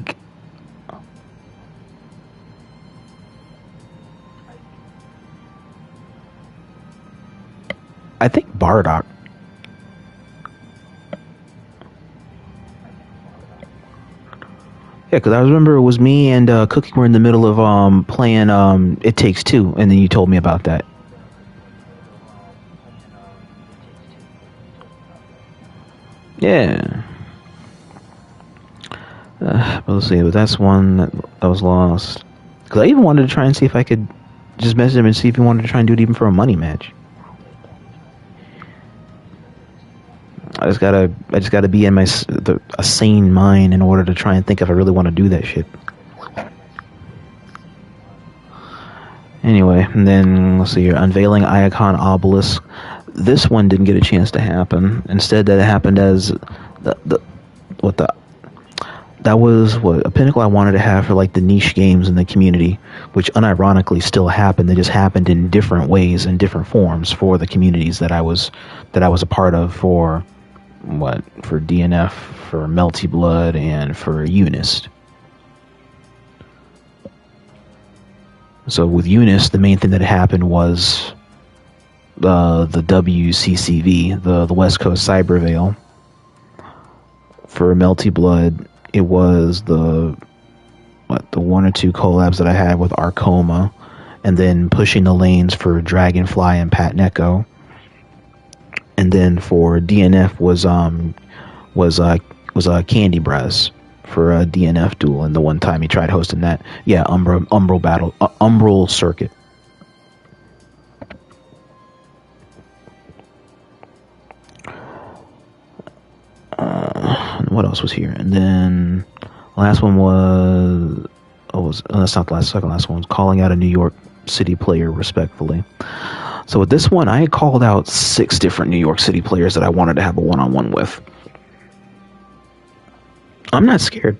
think Bardock. Yeah, because I remember it was me and Cookie were in the middle of playing It Takes Two, and then you told me about that. Yeah. But let's see, but that's one that was lost. Because I even wanted to try and see if I could just message him and see if he wanted to try and do it even for a money match. I just gotta be in a sane mind in order to try and think if I really want to do that shit. Anyway, and then let's see here, unveiling Iacon Obelisk. This one didn't get a chance to happen. Instead, that happened as that was a pinnacle I wanted to have for like the niche games in the community, which unironically still happened. They just happened in different ways and different forms for the communities that I was a part of for DNF, for Melty Blood, and for Eunice. So with Eunice, the main thing that happened was the WCCV, the West Coast Cyber Veil. For Melty Blood, it was the one or two collabs that I had with Arkoma, and then pushing the lanes for Dragonfly and Pat Neko. And then for DNF was Candy Brass for a DNF duel, and the one time he tried hosting that, Umbral battle, Umbral circuit. What else was here? And then last one was that's not the second last one was calling out a New York City player respectfully. So with this one, I called out 6 different New York City players that I wanted to have a one-on-one with. I'm not scared.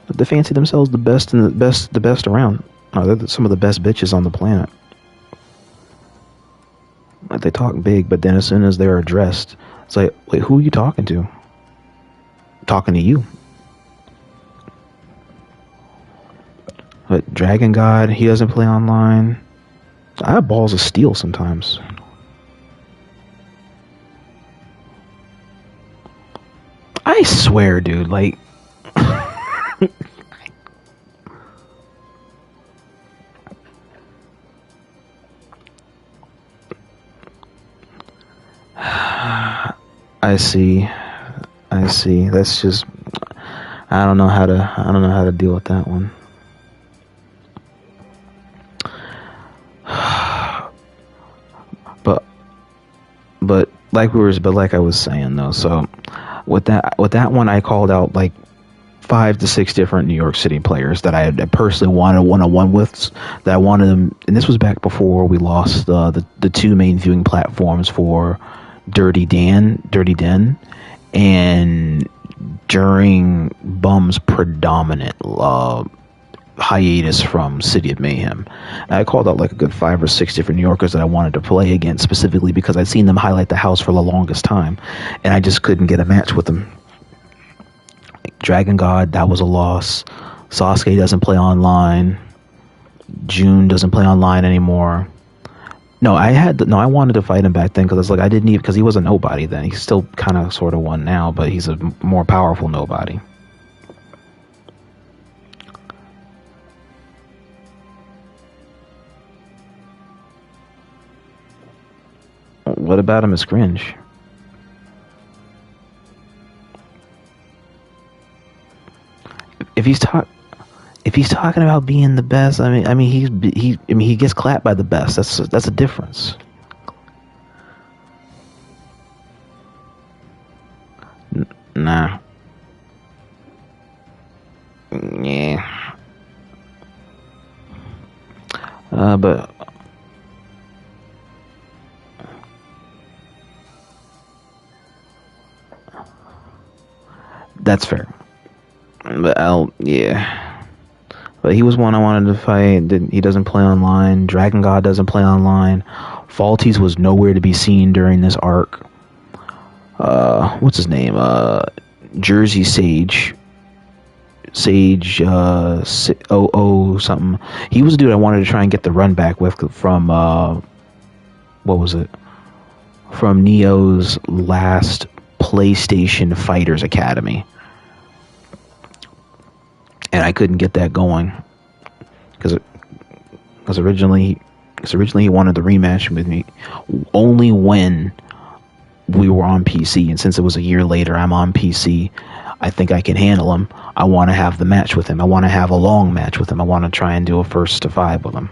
They fancy themselves the best and the best around. No, they're some of the best bitches on the planet. Like, they talk big, but then as soon as they're addressed, it's like, wait, who are you talking to? I'm talking to you. But Dragon God, he doesn't play online. I have balls of steel sometimes. I swear, dude, like... I see. That's just... I don't know how to deal with that one. But like I was saying though, so with that one, I called out like 5 to 6 different New York City players that I personally wanted one-on-one with. That I wanted them, and this was back before we lost the 2 main viewing platforms for Dirty Den, and during Bum's predominant hiatus from City of Mayhem. And I called out like a good 5 or 6 different New Yorkers that I wanted to play against, specifically because I'd seen them highlight the house for the longest time, and I just couldn't get a match with them. Dragon God, that was a loss. Sasuke doesn't play online. June doesn't play online anymore. No, I wanted to fight him back then because I was like, I didn't even, because he was a nobody then. He's still kind of sort of one now, but he's a more powerful nobody. What about him is cringe? If he's talking about being the best, I mean he gets clapped by the best. That's a difference. Nah. Yeah. But that's fair. But yeah. But he was one I wanted to fight. He doesn't play online. Dragon God doesn't play online. Faulties was nowhere to be seen during this arc. What's his name? Jersey Sage. Something. He was a dude I wanted to try and get the run back with from what was it? From Neo's last PlayStation Fighters Academy. And I couldn't get that going because originally he wanted the rematch with me only when we were on PC, and since it was a year later, I'm on PC. I think I can handle him. I want to have the match with him. I want to have a long match with him. I want to try and do a 1st to 5 with him,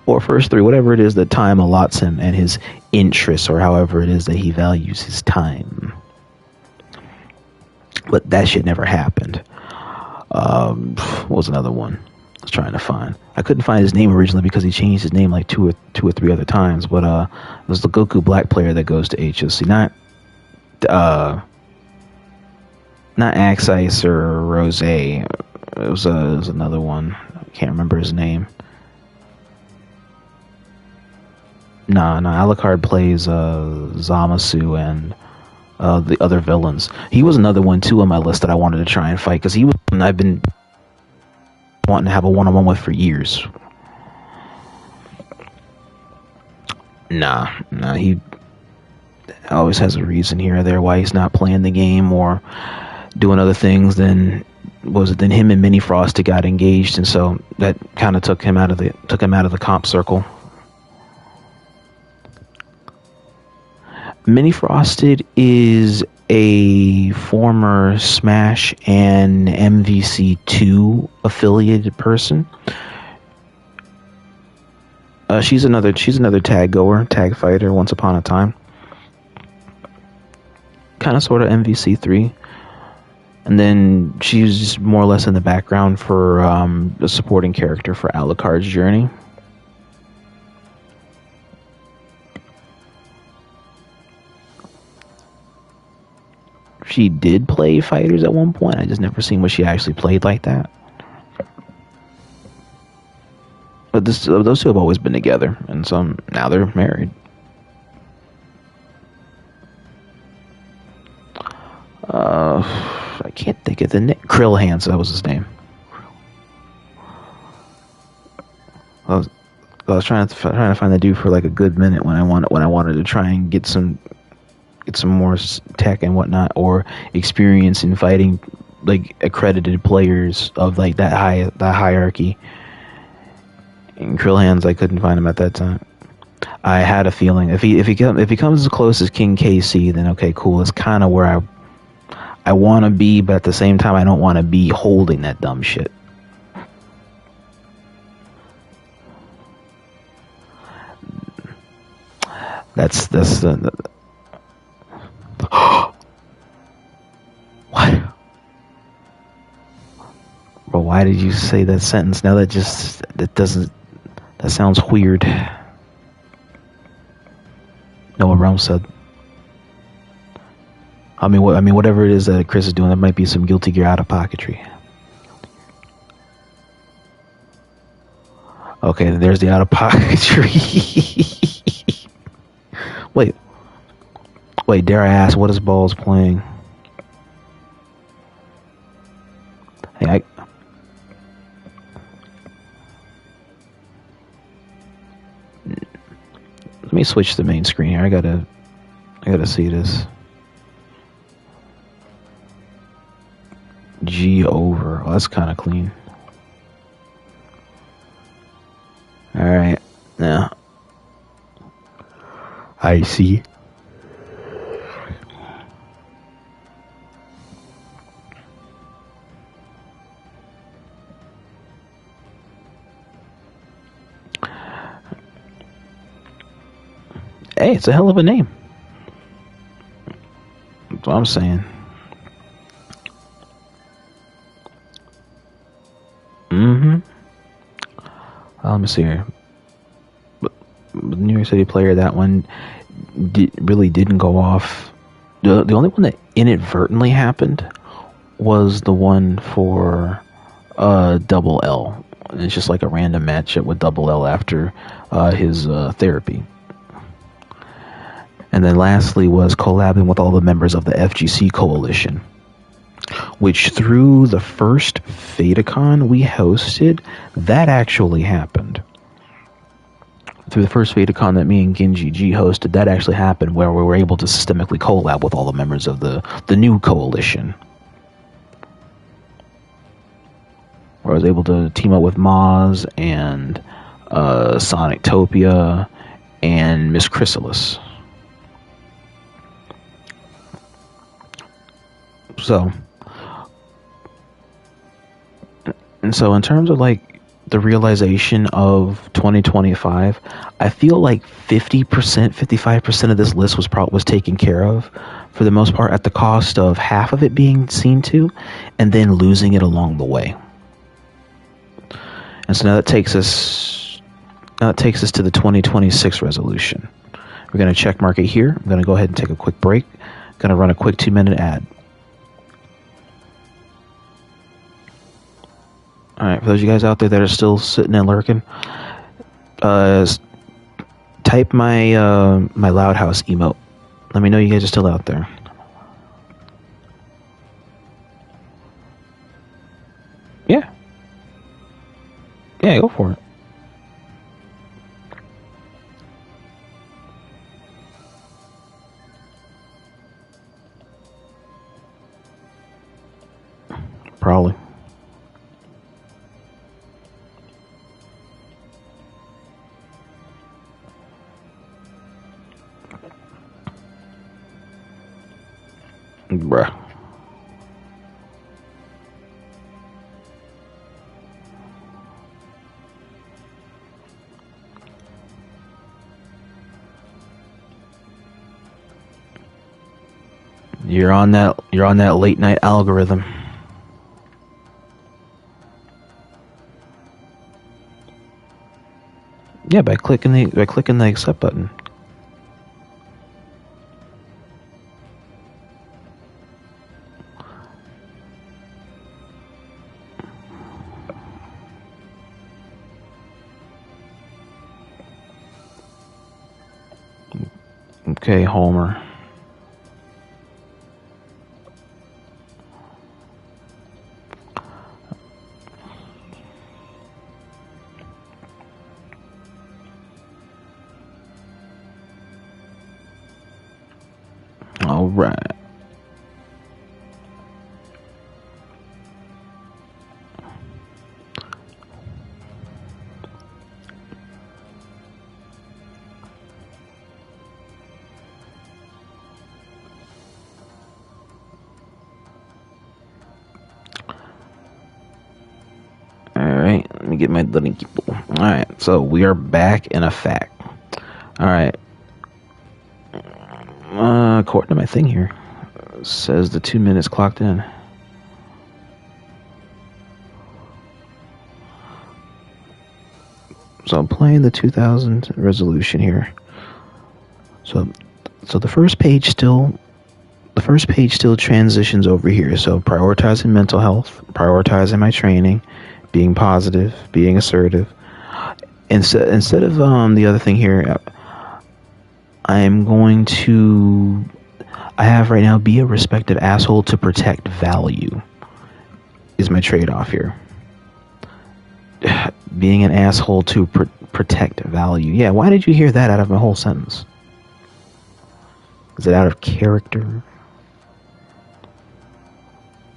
or 1st 3, whatever it is that time allots him and his interests, or however it is that he values his time. But that shit never happened. What was another one I was trying to find? I couldn't find his name originally because he changed his name like two or three other times. But it was the Goku Black player that goes to HOC, not Axice or Rose. It was another one. I can't remember his name. Nah, Alucard plays Zamasu and the other villains. He was another one too on my list that I wanted to try and fight because he was one I've been wanting to have a one-on-one with for years. Nah, he always has a reason here or there why he's not playing the game or doing other things. Then him and Mini Frosted got engaged, and so that kind of took him out of the comp circle. Mini Frosted is a former Smash and MVC2 affiliated person. She's another tag goer, tag fighter. Once upon a time, kind of sort of MVC3, and then she's just more or less in the background for a supporting character for Alucard's journey. She did play fighters at one point. I just never seen what she actually played like that. But those two have always been together, and so now they're married. I can't think of the name. Krill Hands, that was his name. I was trying to find the dude for like a good minute when I wanted to try and get some more tech and whatnot, or experience in fighting like accredited players of like that hierarchy. In Krill Hands, I couldn't find him at that time. I had a feeling if he comes as close as King KC, then okay, cool. It's kind of where I want to be, but at the same time, I don't want to be holding that dumb shit. That's the what? Bro, why did you say that sentence? Now that sounds weird. Noah Realm said. I mean, whatever it is that Chris is doing, that might be some Guilty Gear out of pocketry. Okay, there's the out of pocket tree. Wait, dare I ask, what is Balls playing? Hey, let me switch to the main screen here. I gotta see this. G over. Oh, that's kind of clean. Alright, now I see. Hey, it's a hell of a name. That's what I'm saying. Let me see here. But New York City player, that one really didn't go off. The only one that inadvertently happened was the one for Double L. It's just like a random matchup with Double L after his therapy. And then lastly was collabing with all the members of the FGC Coalition, which through the first Videcon we hosted, that actually happened. Through the first Videcon that me and Genji G hosted, that actually happened, where we were able to systemically collab with all the members of the new coalition. Where I was able to team up with Maz and Sonictopia and Miss Chrysalis. So in terms of like the realization of 2025, I feel like 50%, 55% of this list was taken care of for the most part, at the cost of half of it being seen to, and then losing it along the way. And so now that takes us to the 2026 resolution. We're going to check mark it here. I'm going to go ahead and take a quick break. Going to run a quick 2-minute ad. Alright, for those of you guys out there that are still sitting and lurking, type my my Loud House emote. Let me know you guys are still out there. Yeah. Yeah, go for it. Probably. Bruh. You're on that late night algorithm. Yeah, by clicking the accept button. Okay, Homer. All right. Let me get my link. Alright, so we are back in effect. Alright. According to my thing here, it says the 2 minutes clocked in. So I'm playing the 2000 resolution here. So the first page still transitions over here. So prioritizing mental health, prioritizing my training, being positive, being assertive. Instead of the other thing here, I'm going to. I have right now be a respective asshole to protect value. Is my trade-off here. Being an asshole to protect value. Yeah, why did you hear that out of my whole sentence? Is it out of character?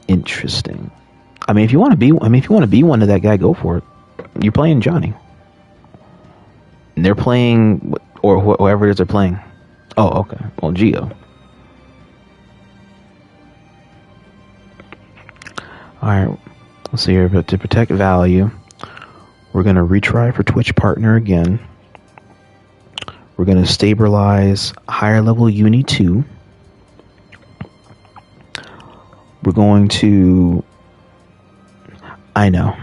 Interesting. I mean, if you want to be one to that guy, go for it. You're playing Johnny. And they're playing, or whoever it is they're playing. Oh, okay. Well, Geo. Alright, let's see here. But to protect value, we're going to retry for Twitch partner again. We're going to stabilize higher level Uni 2. We're going to... I know.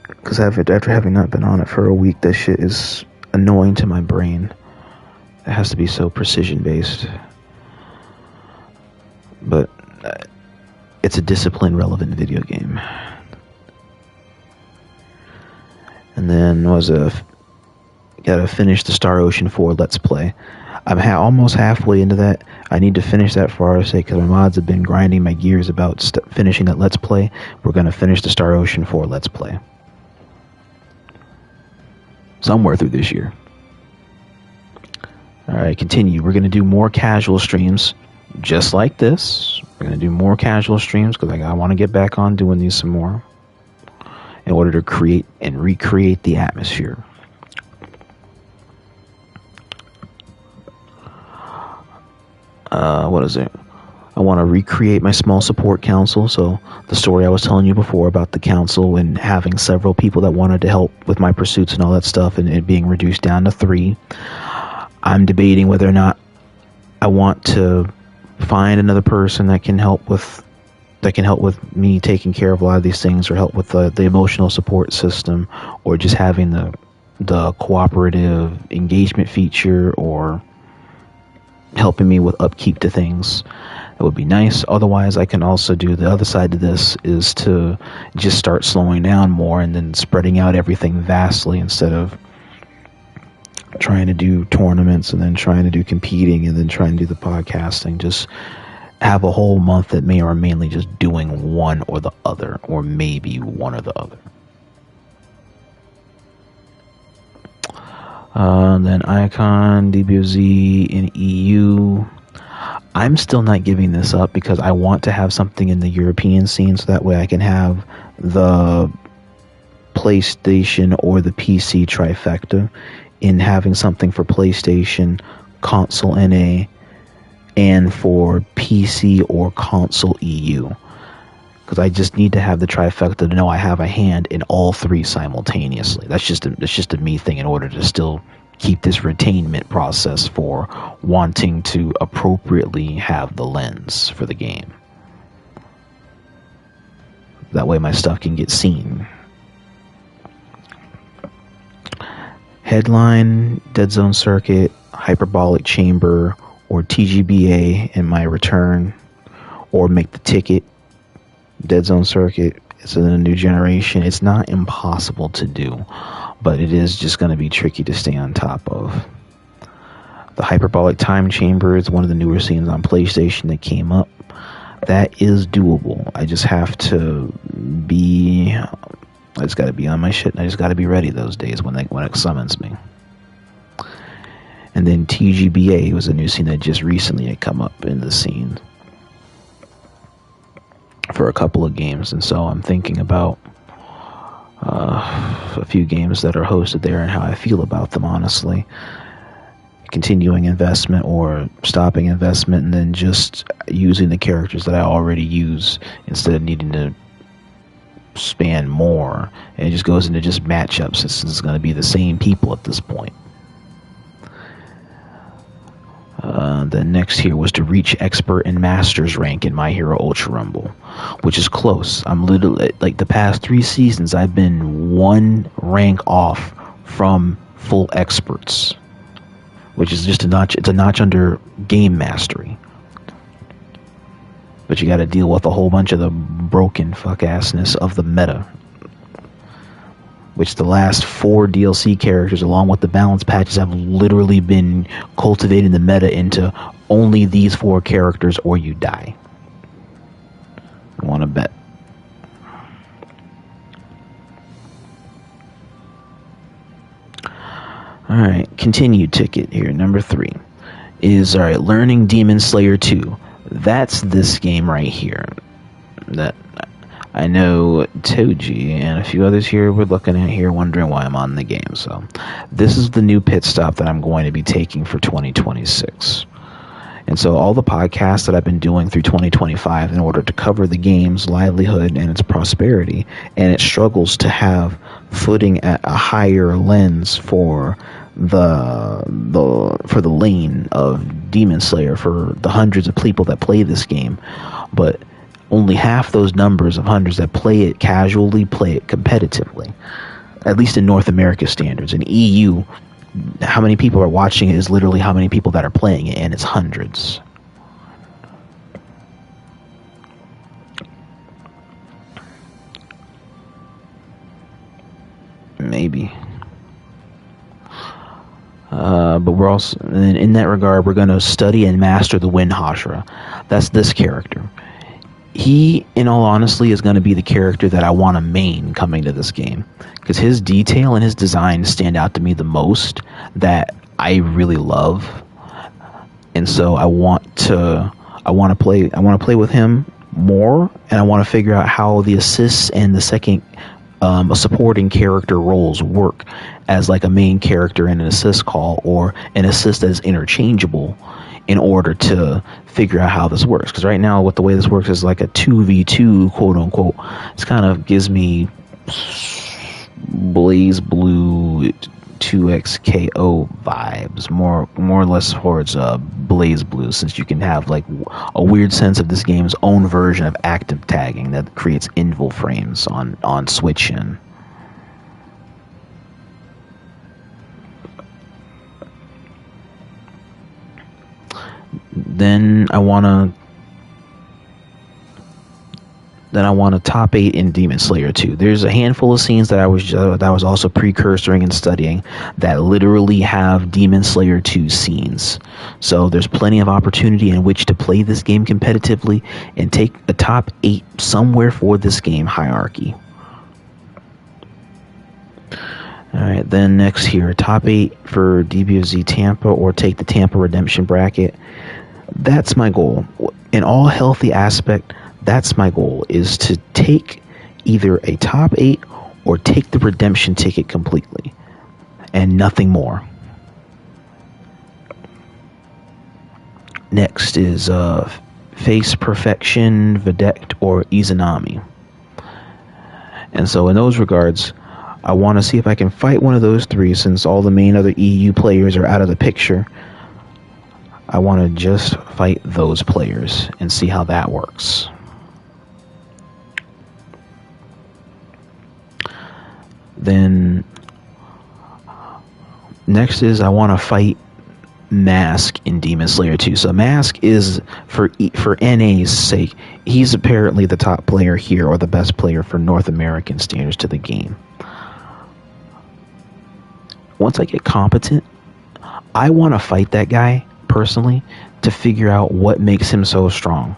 Because after having not been on it for a week, this shit is annoying to my brain. It has to be so precision-based. But it's a discipline-relevant video game. And then gotta finish the Star Ocean 4 Let's Play. I'm almost halfway into that. I need to finish that for our sake, because my mods have been grinding my gears about finishing that Let's Play. We're gonna finish the Star Ocean 4 Let's Play. Somewhere through this year. Alright, continue. We're gonna do more casual streams, just like this. We're gonna do more casual streams, because I want to get back on doing these some more, in order to create and recreate the atmosphere. What is it? I want to recreate my small support council. So the story I was telling you before about the council and having several people that wanted to help with my pursuits and all that stuff, and it being reduced down to 3. I'm debating whether or not I want to find another person that can help with me taking care of a lot of these things, or help with the emotional support system, or just having the cooperative engagement feature, or helping me with upkeep to things. That would be nice. Otherwise, I can also do the other side to this, is to just start slowing down more and then spreading out everything vastly, instead of trying to do tournaments and then trying to do competing and then trying to do the podcasting. Just have a whole month that may or mainly just doing one or the other, or maybe one or the other. Then Iacon, DBFZ in EU. I'm still not giving this up, because I want to have something in the European scene, so that way I can have the PlayStation or the PC trifecta, in having something for PlayStation, console NA, and for PC or console EU. Because I just need to have the trifecta to know I have a hand in all 3 simultaneously. That's just a me thing, in order to still keep this retainment process for wanting to appropriately have the lens for the game. That way my stuff can get seen. Headline, Dead Zone Circuit, Hyperbolic Chamber, or TGBA in my return, or make the ticket. Dead Zone Circuit, it's in a new generation. It's not impossible to do, but it is just going to be tricky to stay on top of. The Hyperbolic Time Chamber is one of the newer scenes on PlayStation that came up. That is doable. I just have to be... I just got to be on my shit, and I just got to be ready those days when it summons me. And then TGBA was a new scene that just recently had come up in the scene for a couple of games, and so I'm thinking about a few games that are hosted there and how I feel about them, honestly. Continuing investment or stopping investment, and then just using the characters that I already use instead of needing to span more, and it just goes into just matchups, since it's going to be the same people at this point. The next here was to reach expert and masters rank in My Hero Ultra Rumble, which is close. I'm literally, like, the past 3 seasons I've been 1 rank off from full experts, which is just a notch. It's a notch under game mastery. But you got to deal with a whole bunch of the broken fuck assness of the meta. which the last 4 DLC characters, along with the balance patches, have literally been cultivating the meta into only these 4 characters or you die. I want to bet. Alright, continued ticket here, number 3. Is, alright, learning Demon Slayer 2. That's this game right here. That I know Toji and a few others here were looking at here wondering why I'm on the game. So this is the new pit stop that I'm going to be taking for 2026. And so all the podcasts that I've been doing through 2025 in order to cover the game's livelihood and its prosperity and its struggles to have footing at a higher lens for the lane of Demon Slayer, for the hundreds of people that play this game, but only half those numbers of hundreds that play it casually play it competitively, at least in North America standards. In EU, how many people are watching it is literally how many people that are playing it, and it's hundreds. Maybe. But we're also, in that regard, we're going to study and master the Wind Hashira. That's this character. He, in all honesty, is going to be the character that I want to main coming to this game, because his detail and his design stand out to me the most, that I really love, and so I want to play with him more, and I want to figure out how the assists and the second supporting character roles work as like a main character in an assist call, or an assist that is interchangeable, in order to figure out how this works. Because right now, with the way this works is like a 2v2, quote unquote. It kind of gives me Blaze Blue 2XKO vibes, more or less towards Blaze Blue, since you can have like a weird sense of this game's own version of active tagging that creates invul frames on Switch in. Then I want to top 8 in Demon Slayer 2. There's a handful of scenes that I was also precursoring and studying that literally have Demon Slayer 2 scenes. So there's plenty of opportunity in which to play this game competitively and take a top 8 somewhere for this game hierarchy. Alright, then next here, top 8 for DBFZ Tampa, or take the Tampa Redemption bracket. That's my goal. In all healthy aspect, that's my goal, is to take either a top 8 or take the redemption ticket completely, and nothing more. Next is Face Perfection, Videct, or Izanami. And so in those regards, I want to see if I can fight one of those 3, since all the main other EU players are out of the picture. I want to just fight those players and see how that works. Then next is I want to fight Masque in Demon Slayer 2. So Masque is, for NA's sake, he's apparently the top player here, or the best player for North American standards to the game. Once I get competent, I want to fight that guy personally to figure out what makes him so strong.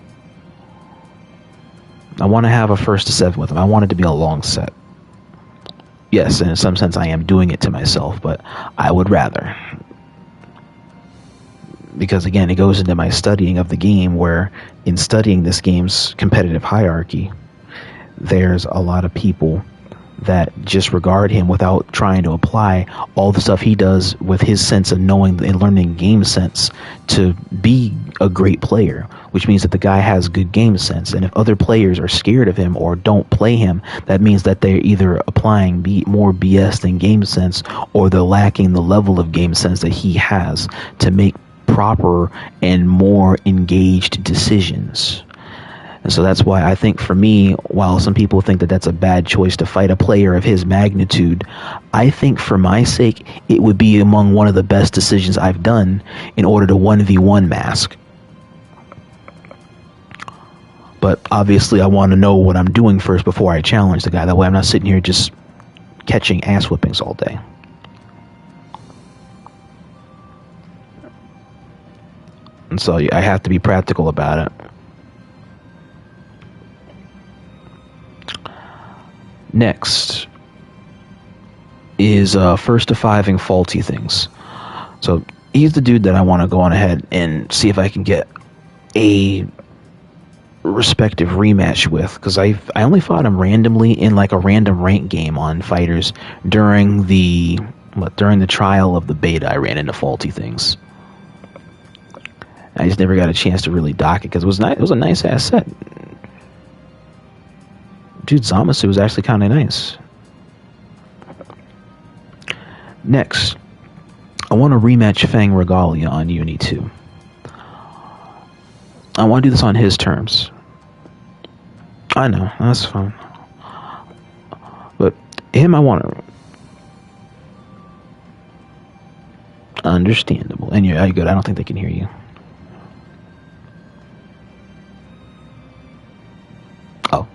I want to have a 1st to 7 with him. I want it to be a long set. Yes, and in some sense I am doing it to myself, but I would rather. Because again, it goes into my studying of the game, where in studying this game's competitive hierarchy, there's a lot of people that just regard him without trying to apply all the stuff he does with his sense of knowing and learning game sense to be a great player, which means that the guy has good game sense. And if other players are scared of him or don't play him, that means that they're either applying more BS than game sense, or they're lacking the level of game sense that he has to make proper and more engaged decisions. And so that's why I think, for me, while some people think that that's a bad choice to fight a player of his magnitude, I think for my sake, it would be among one of the best decisions I've done in order to 1v1 Masque. But obviously I want to know what I'm doing first before I challenge the guy. That way I'm not sitting here just catching ass whippings all day. And so I have to be practical about it. Next is first to fiving faulty things. So he's the dude that I want to go on ahead and see if I can get a respective rematch with, because I only fought him randomly in like a random rank game on fighters during the trial of the beta. I ran into faulty things. I just never got a chance to really dock it because it was nice. It was a nice ass set. Dude, Zamasu was actually kind of nice. Next, I want to rematch Fang Regalia on Uni 2. I want to do this on his terms. I know, that's fine. But him, I want to... Understandable. And you're good. I don't think they can hear you. Oh.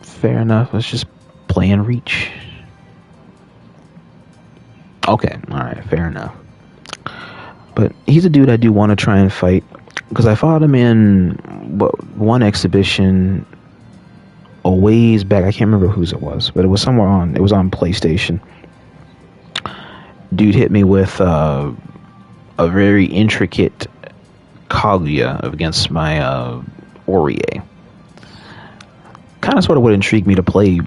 Fair enough. Let's just play and reach. Okay, alright, fair enough. But he's a dude I do want to try and fight, because I fought him in one exhibition a ways back. I can't remember whose it was, but it was somewhere on. It was on PlayStation. Dude hit me with a very intricate Kaguya against my Orie. Kind of sort of would intrigue me to play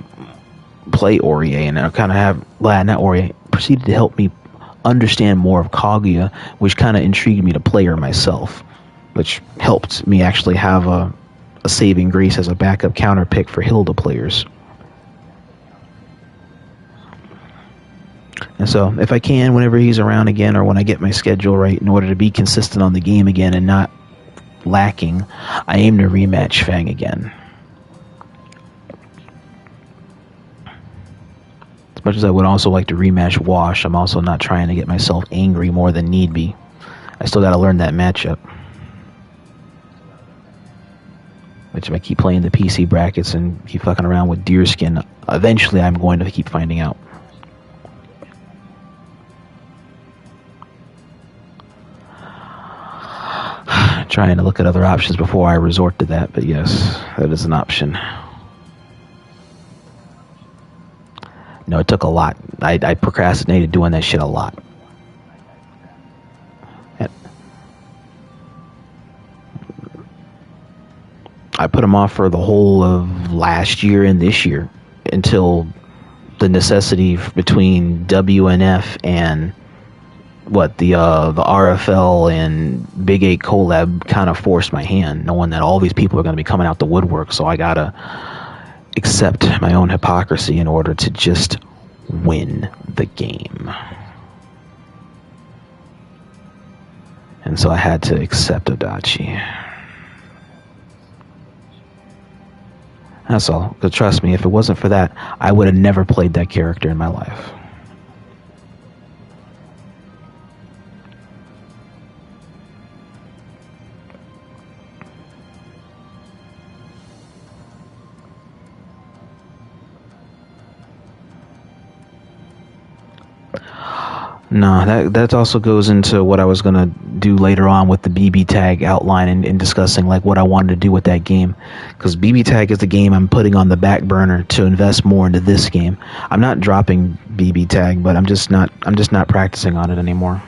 Orie, and I kind of have not Orie proceeded to help me understand more of Kaguya, which kind of intrigued me to play her myself, which helped me actually have a saving grace as a backup counter pick for Hilda players. And so, if I can, whenever he's around again, or when I get my schedule right, in order to be consistent on the game again and not lacking, I aim to rematch Fang again. As much as I would also like to rematch Wash, I'm also not trying to get myself angry more than need be. I still got to learn that matchup. Which, if I keep playing the PC brackets and keep fucking around with Deerskin, eventually I'm going to keep finding out. Trying to look at other options before I resort to that, but yes, that is an option. No, it took a lot. I procrastinated doing that shit a lot. I put them off for the whole of last year and this year until the necessity between WNF and the RFL and Big 8 collab kind of forced my hand, knowing that all these people are going to be coming out the woodwork, so I gotta accept my own hypocrisy in order to just win the game. And so I had to accept Odachi. That's all. Because trust me, if it wasn't for that, I would have never played that character in my life. No, that also goes into what I was going to do later on with the BBTAG outline and discussing like what I wanted to do with that game. Because BBTAG is the game I'm putting on the back burner to invest more into this game. I'm not dropping BBTAG, but I'm just not practicing on it anymore.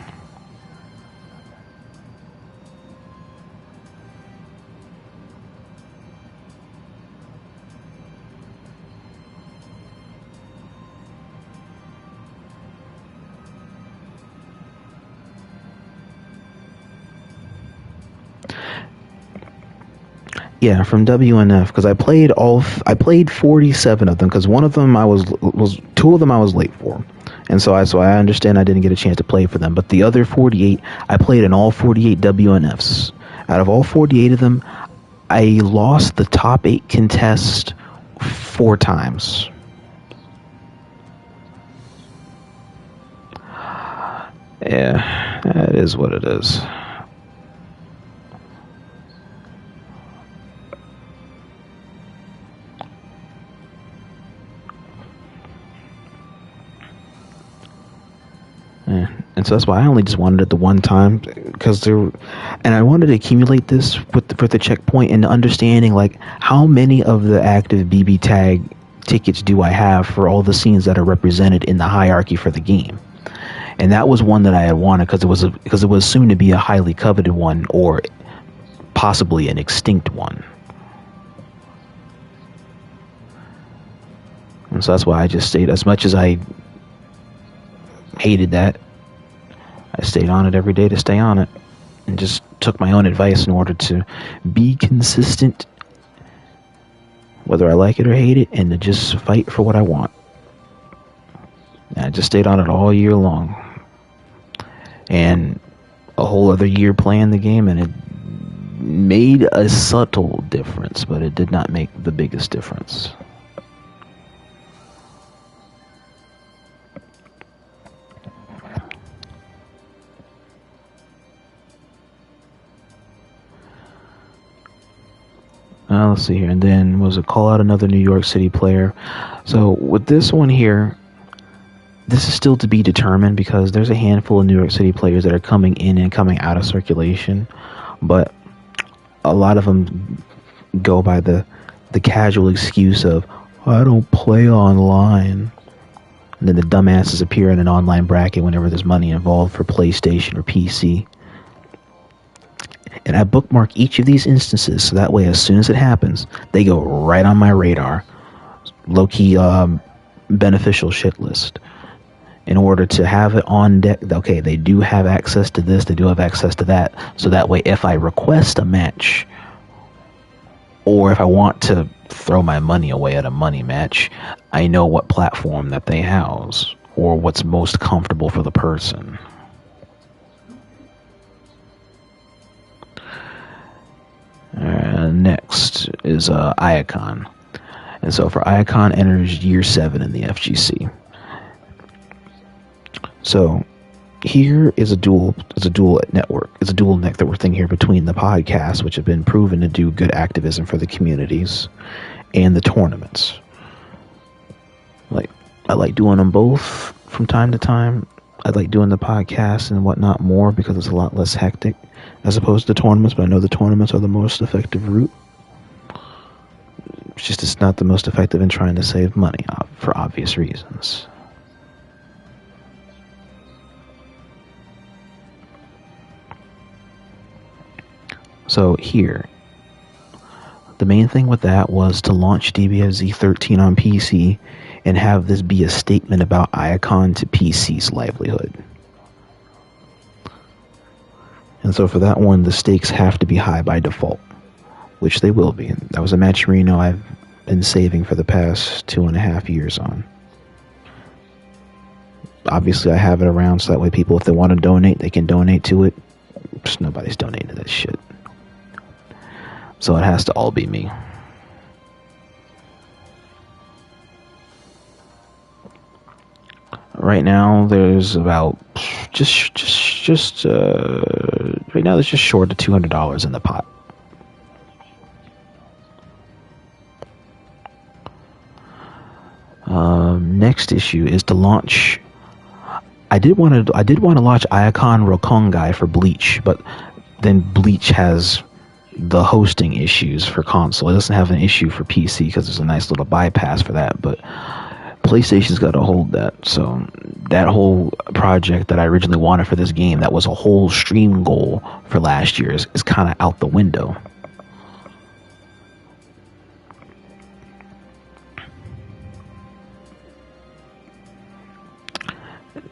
Yeah, from WNF, because I played 47 of them, because one of them two of them I was late for, and so I understand I didn't get a chance to play for them. But the other 48, I played in all 48 WNFs. Out of all 48 of them, I lost the top 8 contest 4 times. Yeah, that is what it is. And so that's why I only just wanted it the one time, because I wanted to accumulate this with the checkpoint and understanding like how many of the active BBTAG tickets do I have for all the scenes that are represented in the hierarchy for the game. And that was one that I had wanted because it was soon to be a highly coveted one, or possibly an extinct one. And so that's why I just stayed. As much as I hated that, I stayed on it every day to stay on it, and just took my own advice in order to be consistent, whether I like it or hate it, and to just fight for what I want. And I just stayed on it all year long. And a whole other year playing the game, and it made a subtle difference, but it did not make the biggest difference. Let's see here. And then was it call out another New York City player? So with this one here, this is still to be determined, because there's a handful of New York City players that are coming in and coming out of circulation, but a lot of them go by the casual excuse of, I don't play online. And then the dumbasses appear in an online bracket whenever there's money involved for PlayStation or PC. And I bookmark each of these instances, so that way as soon as it happens, they go right on my radar. Low-key beneficial shit list. In order to have it on deck, okay, they do have access to this, they do have access to that, so that way if I request a match, or if I want to throw my money away at a money match, I know what platform that they house, or what's most comfortable for the person. Next is Iacon. And so for Iacon enters year 7 in the FGC. So here is a dual network. It's a dual network thing here between the podcasts, which have been proven to do good activism for the communities, and the tournaments. Like, I like doing them both from time to time. I like doing the podcasts and whatnot more because it's a lot less hectic as opposed to the tournaments, but I know the tournaments are the most effective route. It's just it's not the most effective in trying to save money for obvious reasons. So here, the main thing with that was to launch DBFZ 13 on PC and have this be a statement about Iacon to PC's livelihood. And so for that one, the stakes have to be high by default, which they will be. That was a match Reno I've been saving for the past 2.5 years on. Obviously, I have it around so that way people, if they want to donate, they can donate to it. Just nobody's donating to that shit. So it has to all be me. Right now, there's about right now there's just short of $200 in the pot. Next issue is to launch. I did want to launch Iacon Rukongai for Bleach, but then Bleach has the hosting issues for console. It doesn't have an issue for PC because there's a nice little bypass for that, but PlayStation's got to hold that. So that whole project that I originally wanted for this game, that was a whole stream goal for last year, is kind of out the window.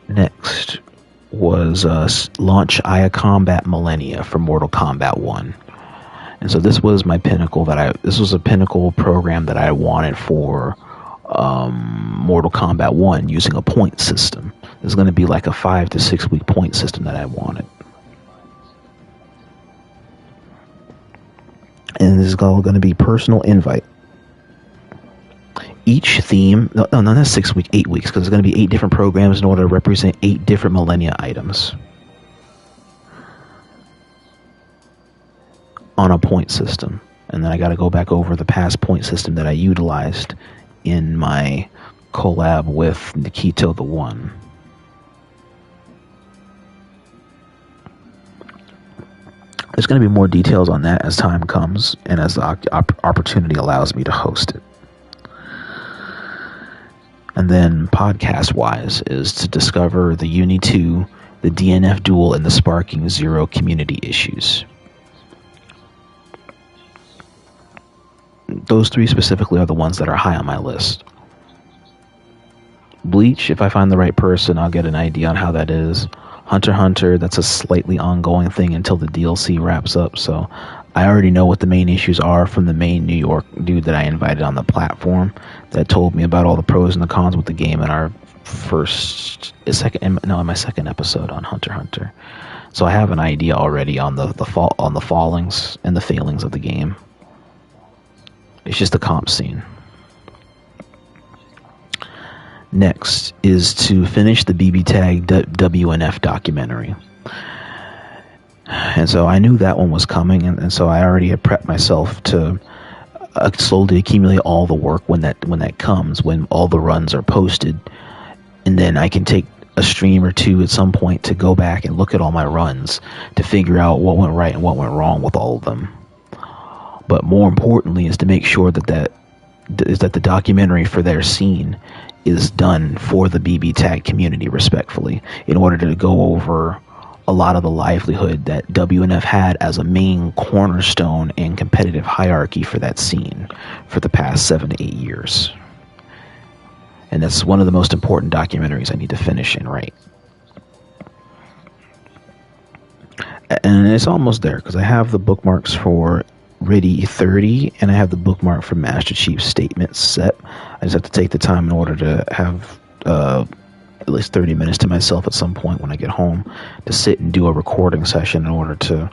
Next was launch Iakombat Millenia for Mortal Kombat 1. And so this was my pinnacle this was a pinnacle program that I wanted for Mortal Kombat 1 using a point system. There's going to be like a 5 to 6 week point system that I wanted. And this is all going to be personal invite. Each theme, no, that's 6 weeks, 8 weeks, because there's going to be 8 different programs in order to represent 8 different Millenia items on a point system. And then I got to go back over the past point system that I utilized in my collab with Nikito the One. There's going to be more details on that as time comes and as the opportunity allows me to host it. And then podcast-wise is to discover the Uni 2, the DNF Duel, and the Sparking Zero community issues. Those three specifically are the ones that are high on my list. Bleach, if I find the right person, I'll get an idea on how that is. Hunter x Hunter, that's a slightly ongoing thing until the DLC wraps up, so I already know what the main issues are from the main New York dude that I invited on the platform that told me about all the pros and the cons with the game in our in my second episode on Hunter x Hunter. So I have an idea already on the fallings and the failings of the game. It's just the comp scene. Next is to finish the BBTAG WNF documentary. And so I knew that one was coming, and so I already had prepped myself to slowly accumulate all the work when that comes, when all the runs are posted. And then I can take a stream or two at some point to go back and look at all my runs to figure out what went right and what went wrong with all of them. But more importantly is to make sure that the documentary for their scene is done for the BBTAG community respectfully, in order to go over a lot of the livelihood that WNF had as a main cornerstone and competitive hierarchy for that scene for the past 7 to 8 years. And that's one of the most important documentaries I need to finish and write. And it's almost there, because I have the bookmarks for Ready 30, and I have the bookmark for Master Chief's statements set. I just have to take the time in order to have at least 30 minutes to myself at some point when I get home to sit and do a recording session in order to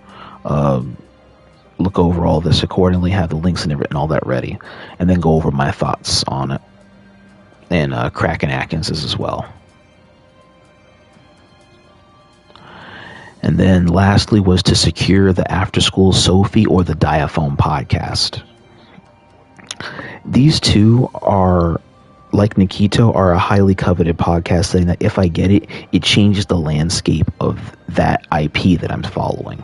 look over all this accordingly, have the links and all that ready, and then go over my thoughts on it. And Kraken Atkins's as well. And then lastly was to secure the After School Sophie or the Diaphone podcast. These two are, like Nikito, are a highly coveted podcast saying that if I get it, it changes the landscape of that IP that I'm following.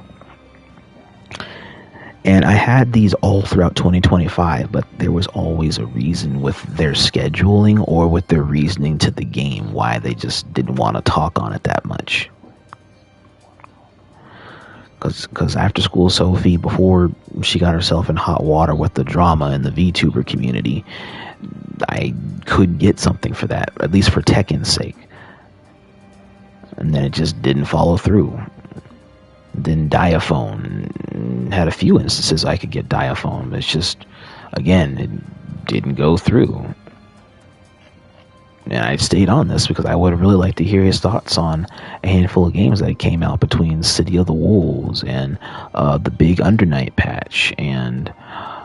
And I had these all throughout 2025, but there was always a reason with their scheduling or with their reasoning to the game why they just didn't want to talk on it that much. Because After School Sophie, before she got herself in hot water with the drama in the VTuber community, I could get something for that, at least for Tekken's sake. And then it just didn't follow through. Then Diaphone had a few instances I could get Diaphone, but it's just, again, it didn't go through. And I stayed on this because I would really like to hear his thoughts on a handful of games that came out between City of the Wolves and the big Undernight patch and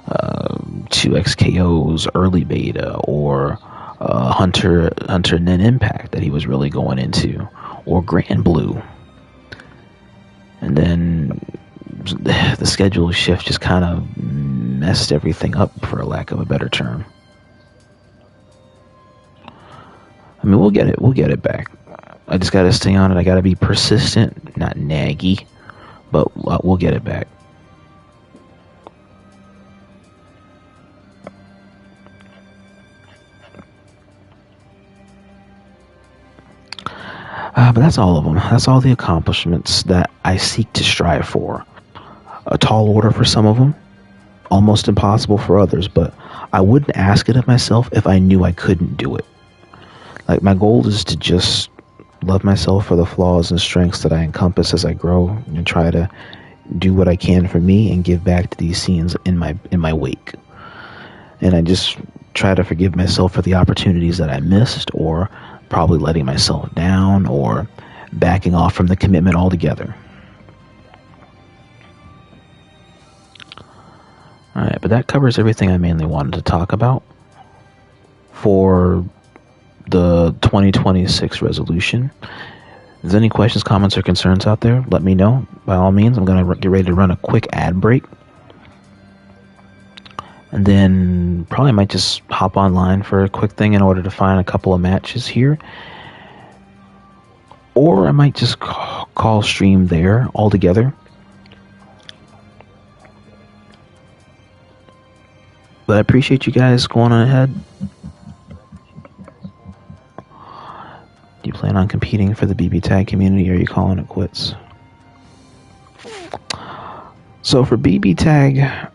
2XKO's early beta, or Hunter and then Impact that he was really going into, or Grand Blue. And then the schedule shift just kind of messed everything up, for a lack of a better term. I mean, we'll get it back. I just gotta stay on it. I gotta be persistent, not naggy, but we'll get it back. But that's all of them. That's all the accomplishments that I seek to strive for. A tall order for some of them, almost impossible for others, but I wouldn't ask it of myself if I knew I couldn't do it. Like, my goal is to just love myself for the flaws and strengths that I encompass as I grow, and try to do what I can for me and give back to these scenes in my wake. And I just try to forgive myself for the opportunities that I missed, or probably letting myself down, or backing off from the commitment altogether. Alright, but that covers everything I mainly wanted to talk about for the 2026 resolution. If there's any questions, comments, or concerns out there, let me know. By all means, I'm going to get ready to run a quick ad break. And then probably might just hop online for a quick thing in order to find a couple of matches here. Or I might just call stream there altogether. But I appreciate you guys going on ahead. Do you plan on competing for the BBTAG community, or are you calling it quits? So for BBTAG,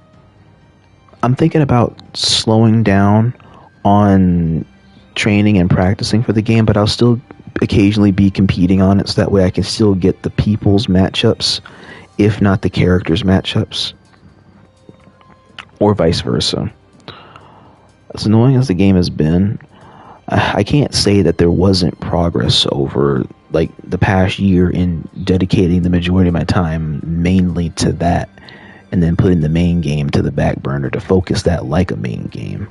I'm thinking about slowing down on training and practicing for the game, but I'll still occasionally be competing on it, so that way I can still get the people's matchups, if not the characters' matchups, or vice versa. As annoying as the game has been, I can't say that there wasn't progress over like the past year in dedicating the majority of my time mainly to that, and then putting the main game to the back burner to focus that like a main game.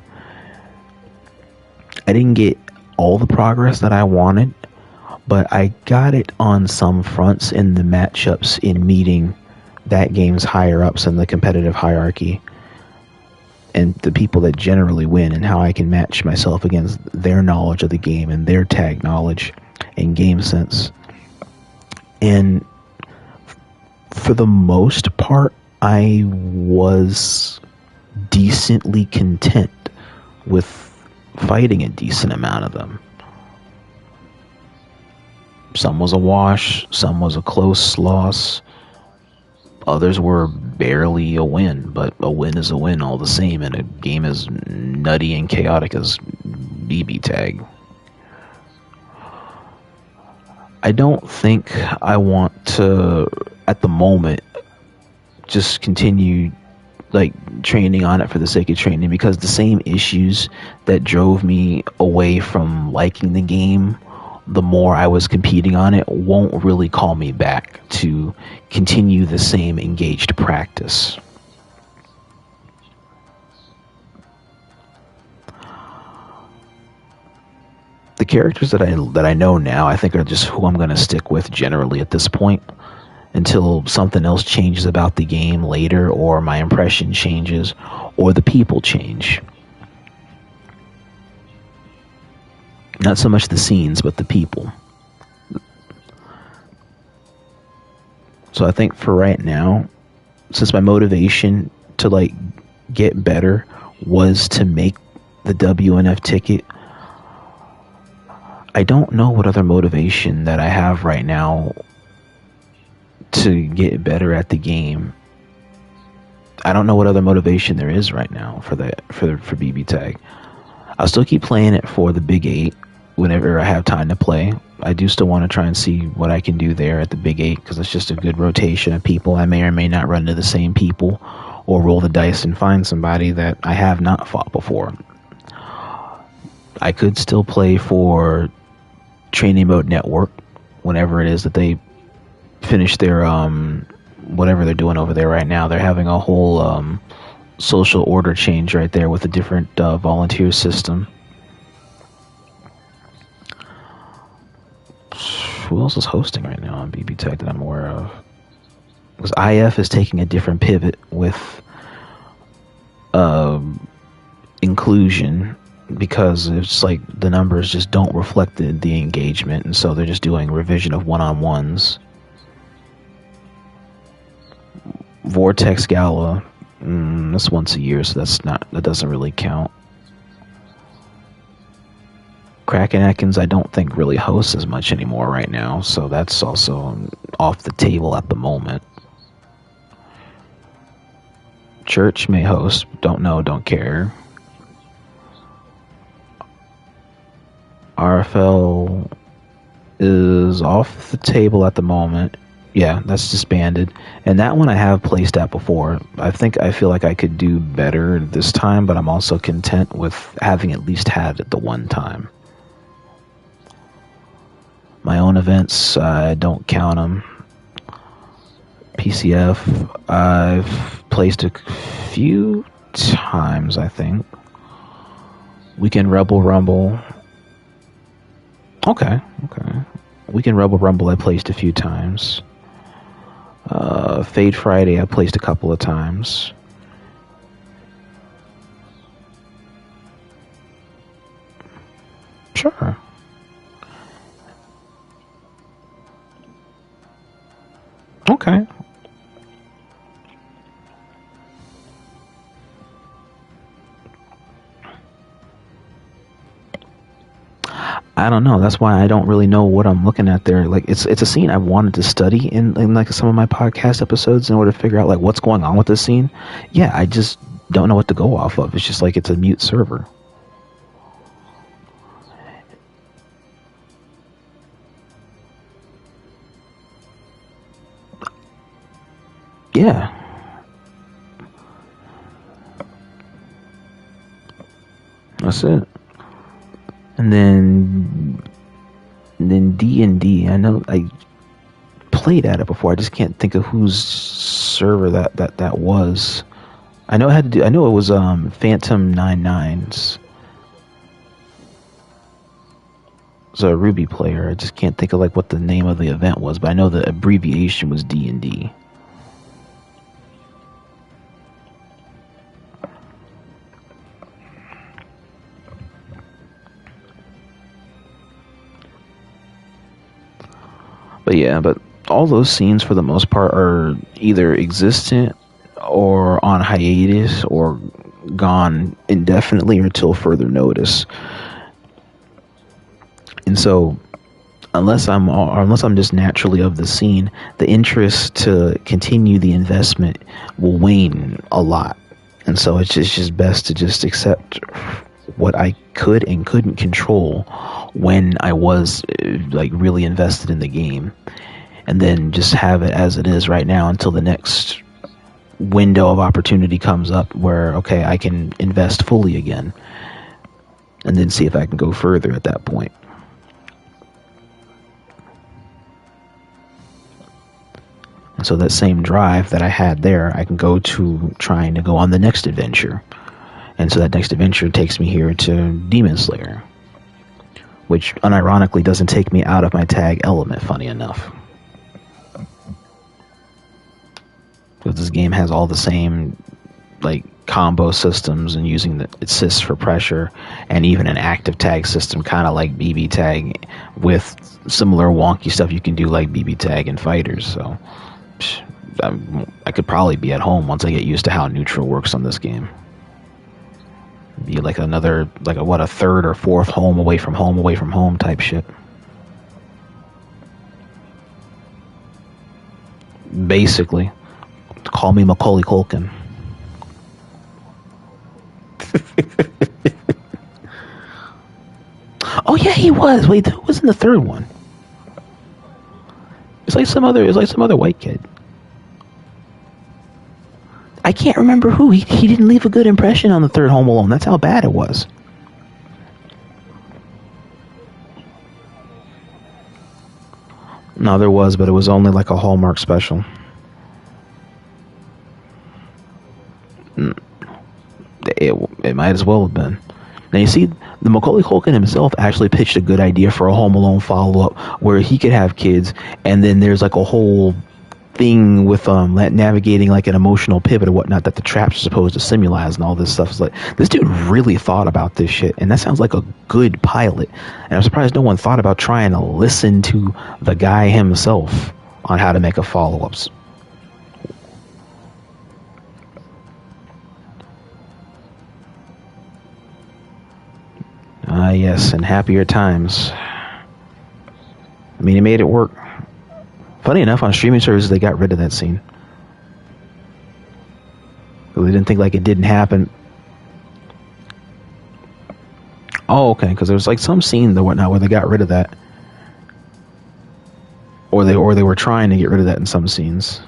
I didn't get all the progress that I wanted, but I got it on some fronts in the matchups in meeting that game's higher ups in the competitive hierarchy, and the people that generally win, and how I can match myself against their knowledge of the game and their tag knowledge and game sense. And for the most part, I was decently content with fighting a decent amount of them. Some was a wash, some was a close loss, others were barely a win, but a win is a win all the same, and a game as nutty and chaotic as BBTAG. I don't think I want to, at the moment, just continue like training on it for the sake of training, because the same issues that drove me away from liking the game the more I was competing on it won't really call me back to continue the same engaged practice. The characters that I know now, I think, are just who I'm going to stick with generally at this point, until something else changes about the game later, or my impression changes, or the people change. Not so much the scenes, but the people. So I think for right now, since my motivation to like get better was to make the WNF ticket, I don't know what other motivation that I have right now to get better at the game. I don't know what other motivation there is right now for BBTAG. I'll still keep playing it for the Big 8 whenever I have time to play. I do still want to try and see what I can do there at the Big 8, because it's just a good rotation of people. I may or may not run into the same people, or roll the dice and find somebody that I have not fought before. I could still play for Training Mode Network whenever it is that they finish their whatever they're doing over there right now. They're having a whole social order change right there with a different volunteer system. Who else is hosting right now on BBTAG that I'm aware of? Because IF is taking a different pivot with inclusion, because it's like the numbers just don't reflect the engagement, and so they're just doing revision of one-on-ones. Vortex Gala, that's once a year, so that doesn't really count. Kraken Atkins, I don't think really hosts as much anymore right now, so that's also off the table at the moment. Church may host, don't know, don't care. RFL is off the table at the moment. Yeah, that's disbanded. And that one I have placed at before. I feel like I could do better this time, but I'm also content with having at least had it the one time. My own events, I don't count them. PCF, I've placed a few times, I think. Weekend Rebel Rumble. Okay. Weekend Rebel Rumble I placed a few times. Fade Friday I placed a couple of times. Sure. Okay. I don't know. That's why I don't really know what I'm looking at there. Like it's a scene I wanted to study in like some of my podcast episodes in order to figure out like what's going on with this scene. Yeah, I just don't know what to go off of. It's just like it's a mute server. Yeah. That's it. And then D&D. I know I played at it before. I just can't think of whose server that was. I know it was Phantom 99's. It was a Ruby player. I just can't think of like what the name of the event was, but I know the abbreviation was D&D. But yeah, but all those scenes for the most part are either existent or on hiatus or gone indefinitely or until further notice. And so unless I'm just naturally of the scene, the interest to continue the investment will wane a lot. And so it's just best to just accept what I could and couldn't control when I was like really invested in the game, and then just have it as it is right now until the next window of opportunity comes up where, okay, I can invest fully again, and then see if I can go further at that point. And so that same drive that I had there, I can go to trying to go on the next adventure. And so that next adventure takes me here to Demon Slayer, which unironically doesn't take me out of my tag element, funny enough. Because this game has all the same like combo systems and using the assists for pressure, and even an active tag system, kind of like BBTAG, with similar wonky stuff you can do like BBTAG in fighters. So I could probably be at home once I get used to how neutral works on this game. Be like another, like a third or fourth home away from home type shit. Basically, call me Macaulay Culkin. Oh yeah, he was. Wait, who was in the third one? It's like some other white kid. I can't remember who. He didn't leave a good impression on the third Home Alone. That's how bad it was. No, there was, but it was only like a Hallmark special. It might as well have been. Now you see, the Macaulay Culkin himself actually pitched a good idea for a Home Alone follow-up where he could have kids, and then there's like a whole thing with navigating like an emotional pivot or whatnot that the traps are supposed to symbolize and all this stuff. It's like, this dude really thought about this shit, and that sounds like a good pilot. And I'm surprised no one thought about trying to listen to the guy himself on how to make a follow-ups. Yes, and happier times. I mean, he made it work. Funny enough, on streaming services, they got rid of that scene. They didn't think like it didn't happen. Oh, okay, because there was like some scene or whatnot where they got rid of that, or they were trying to get rid of that in some scenes.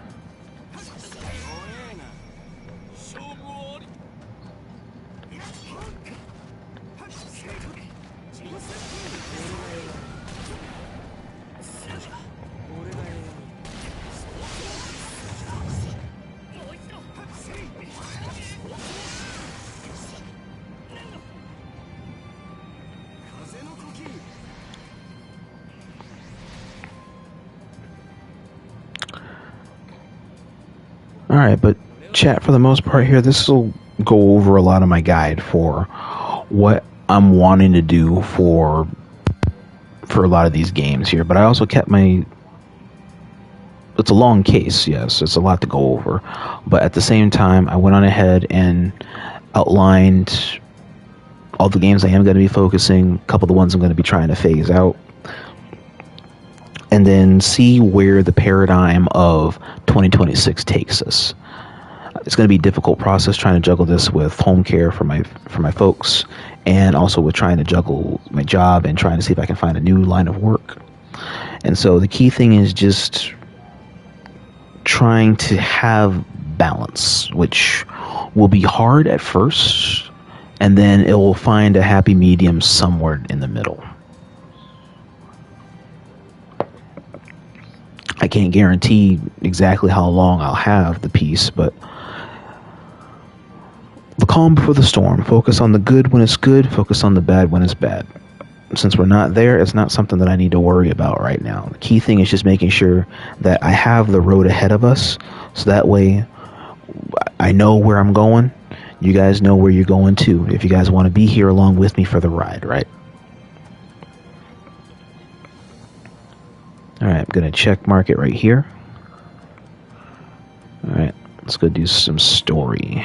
Alright, but chat, for the most part here, this will go over a lot of my guide for what I'm wanting to do for a lot of these games here. But I also kept my... It's a long case, yes, it's a lot to go over. But at the same time, I went on ahead and outlined all the games I am going to be focusing, a couple of the ones I'm going to be trying to phase out, and then see where the paradigm of 2026 takes us. It's going to be a difficult process trying to juggle this with home care for my folks, and also with trying to juggle my job and trying to see if I can find a new line of work. And so the key thing is just trying to have balance, which will be hard at first, and then it will find a happy medium somewhere in the middle. I can't guarantee exactly how long I'll have the piece, but the calm before the storm. Focus on the good when it's good, focus on the bad when it's bad. Since we're not there, it's not something that I need to worry about right now. The key thing is just making sure that I have the road ahead of us, so that way I know where I'm going. You guys know where you're going too, if you guys want to be here along with me for the ride, right? Alright, I'm going to check market right here. Alright, let's go do some story.